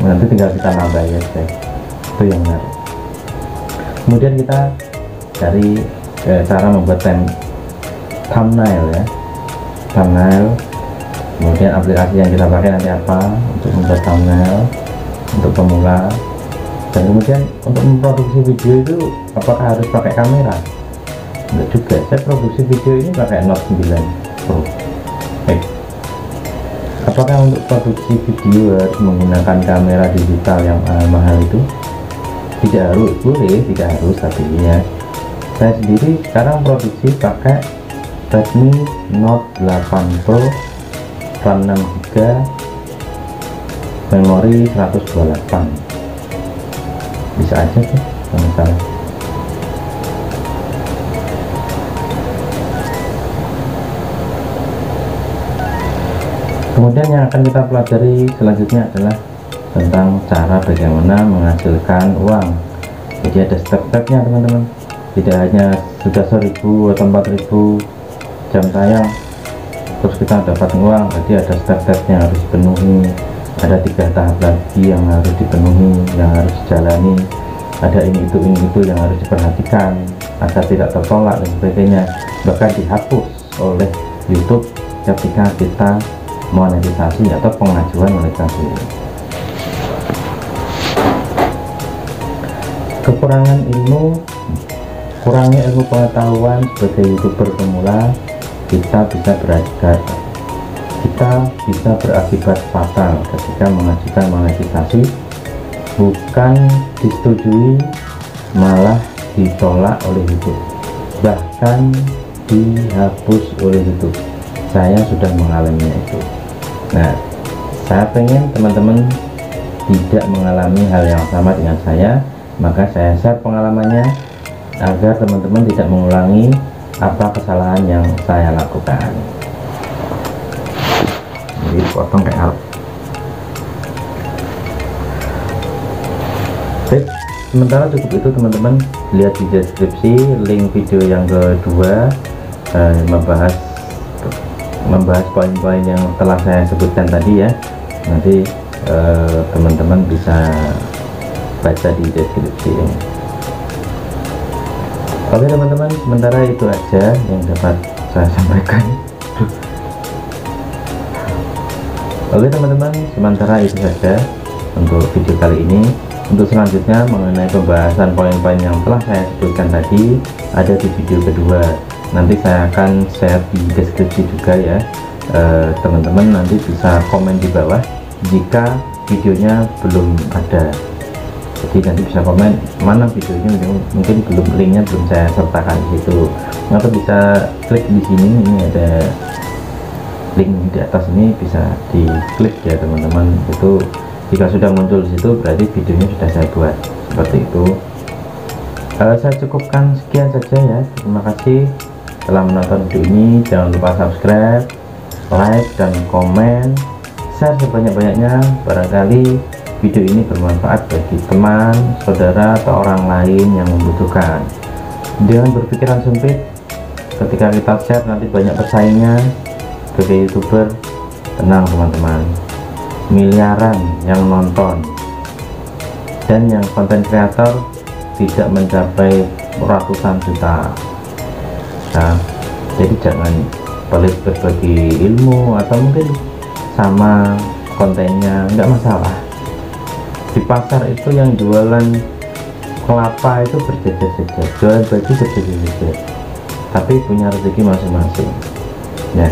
nanti tinggal kita nambah ya guys. Itu yang menarik. Kemudian kita cari cara membuat thumbnail ya, thumbnail. Kemudian aplikasi yang kita pakai nanti apa untuk membuat thumbnail untuk pemula. Dan kemudian untuk memproduksi video itu apakah harus pakai kamera? Enggak juga, saya produksi video ini pakai Note 9 Pro. Apakah untuk produksi video harus menggunakan kamera digital yang mahal itu? Tidak harus, boleh, tidak harus, tapi ya saya sendiri sekarang produksi pakai Redmi Note 8 Pro, RAM 6GB, memori 128. Bisa aja sih, nggak masalah. Kemudian yang akan kita pelajari selanjutnya adalah tentang cara bagaimana menghasilkan uang. Jadi ada step-stepnya teman-teman, tidak hanya sudah 1000 atau 4000 jam tayang terus kita dapat uang. Jadi ada step-stepnya harus dipenuhi, ada 3 tahap lagi yang harus dipenuhi, yang harus dijalani ada ini itu yang harus diperhatikan agar tidak tertolak dan sebagainya, bahkan dihapus oleh YouTube ketika kita monetisasi atau pengajuan monetisasi. Kekurangan ilmu, kurangnya ilmu pengetahuan sebagai YouTuber pemula, kita bisa berakibat fatal ketika mengajukan monetisasi. Bukan disetujui, malah ditolak oleh YouTube, bahkan dihapus oleh YouTube. Saya sudah mengalaminya itu. Nah, saya pengen teman-teman tidak mengalami hal yang sama dengan saya, maka saya share pengalamannya agar teman-teman tidak mengulangi apa kesalahan yang saya lakukan. Jadi potong kayak apa? Baik, sementara cukup itu teman-teman. Lihat di deskripsi link video yang kedua, membahas poin-poin yang telah saya sebutkan tadi ya. Nanti teman-teman bisa baca di deskripsi ini. Oke teman-teman, sementara itu aja yang dapat saya sampaikan. Oke teman-teman, sementara itu saja untuk video kali ini. Untuk selanjutnya mengenai pembahasan poin-poin yang telah saya sebutkan tadi ada di video kedua. Nanti saya akan share di deskripsi juga ya. Teman-teman nanti bisa komen di bawah jika videonya belum ada. Jadi nanti bisa komen mana videonya, mungkin belum, linknya belum saya sertakan di situ. Atau bisa klik di sini, ini ada link di atas ini, bisa diklik ya teman-teman. Itu jika sudah muncul di situ berarti videonya sudah saya buat seperti itu. Saya cukupkan sekian saja ya. Terima kasih telah menonton video ini. Jangan lupa subscribe, like, dan komen, share sebanyak-banyaknya. Barangkali video ini bermanfaat bagi teman, saudara, atau orang lain yang membutuhkan. Jangan berpikiran sempit. Ketika kita share nanti banyak pesaingnya sebagai YouTuber. Tenang teman-teman, miliaran yang nonton dan yang konten kreator tidak mencapai ratusan juta. Nah, jadi jangan pelit berbagi ilmu, atau mungkin sama kontennya nggak masalah. Di pasar itu yang jualan kelapa itu berjejer-jejer, jualan baju berjejer-jejer, tapi punya rezeki masing-masing. Nah,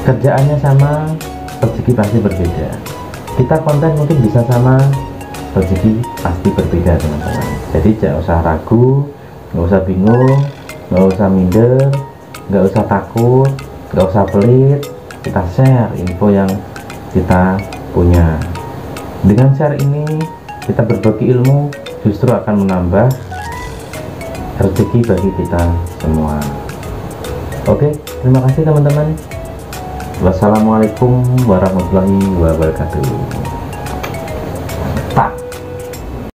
kerjaannya sama, rezeki pasti berbeda. Kita konten mungkin bisa sama, rezeki pasti berbeda teman-teman. Jadi jangan usah ragu, nggak usah bingung, nggak usah minder, nggak usah takut, nggak usah pelit. Kita share info yang kita punya. Dengan share ini kita berbagi ilmu, justru akan menambah rezeki bagi kita semua. Oke, terima kasih teman-teman. Wassalamualaikum warahmatullahi wabarakatuh.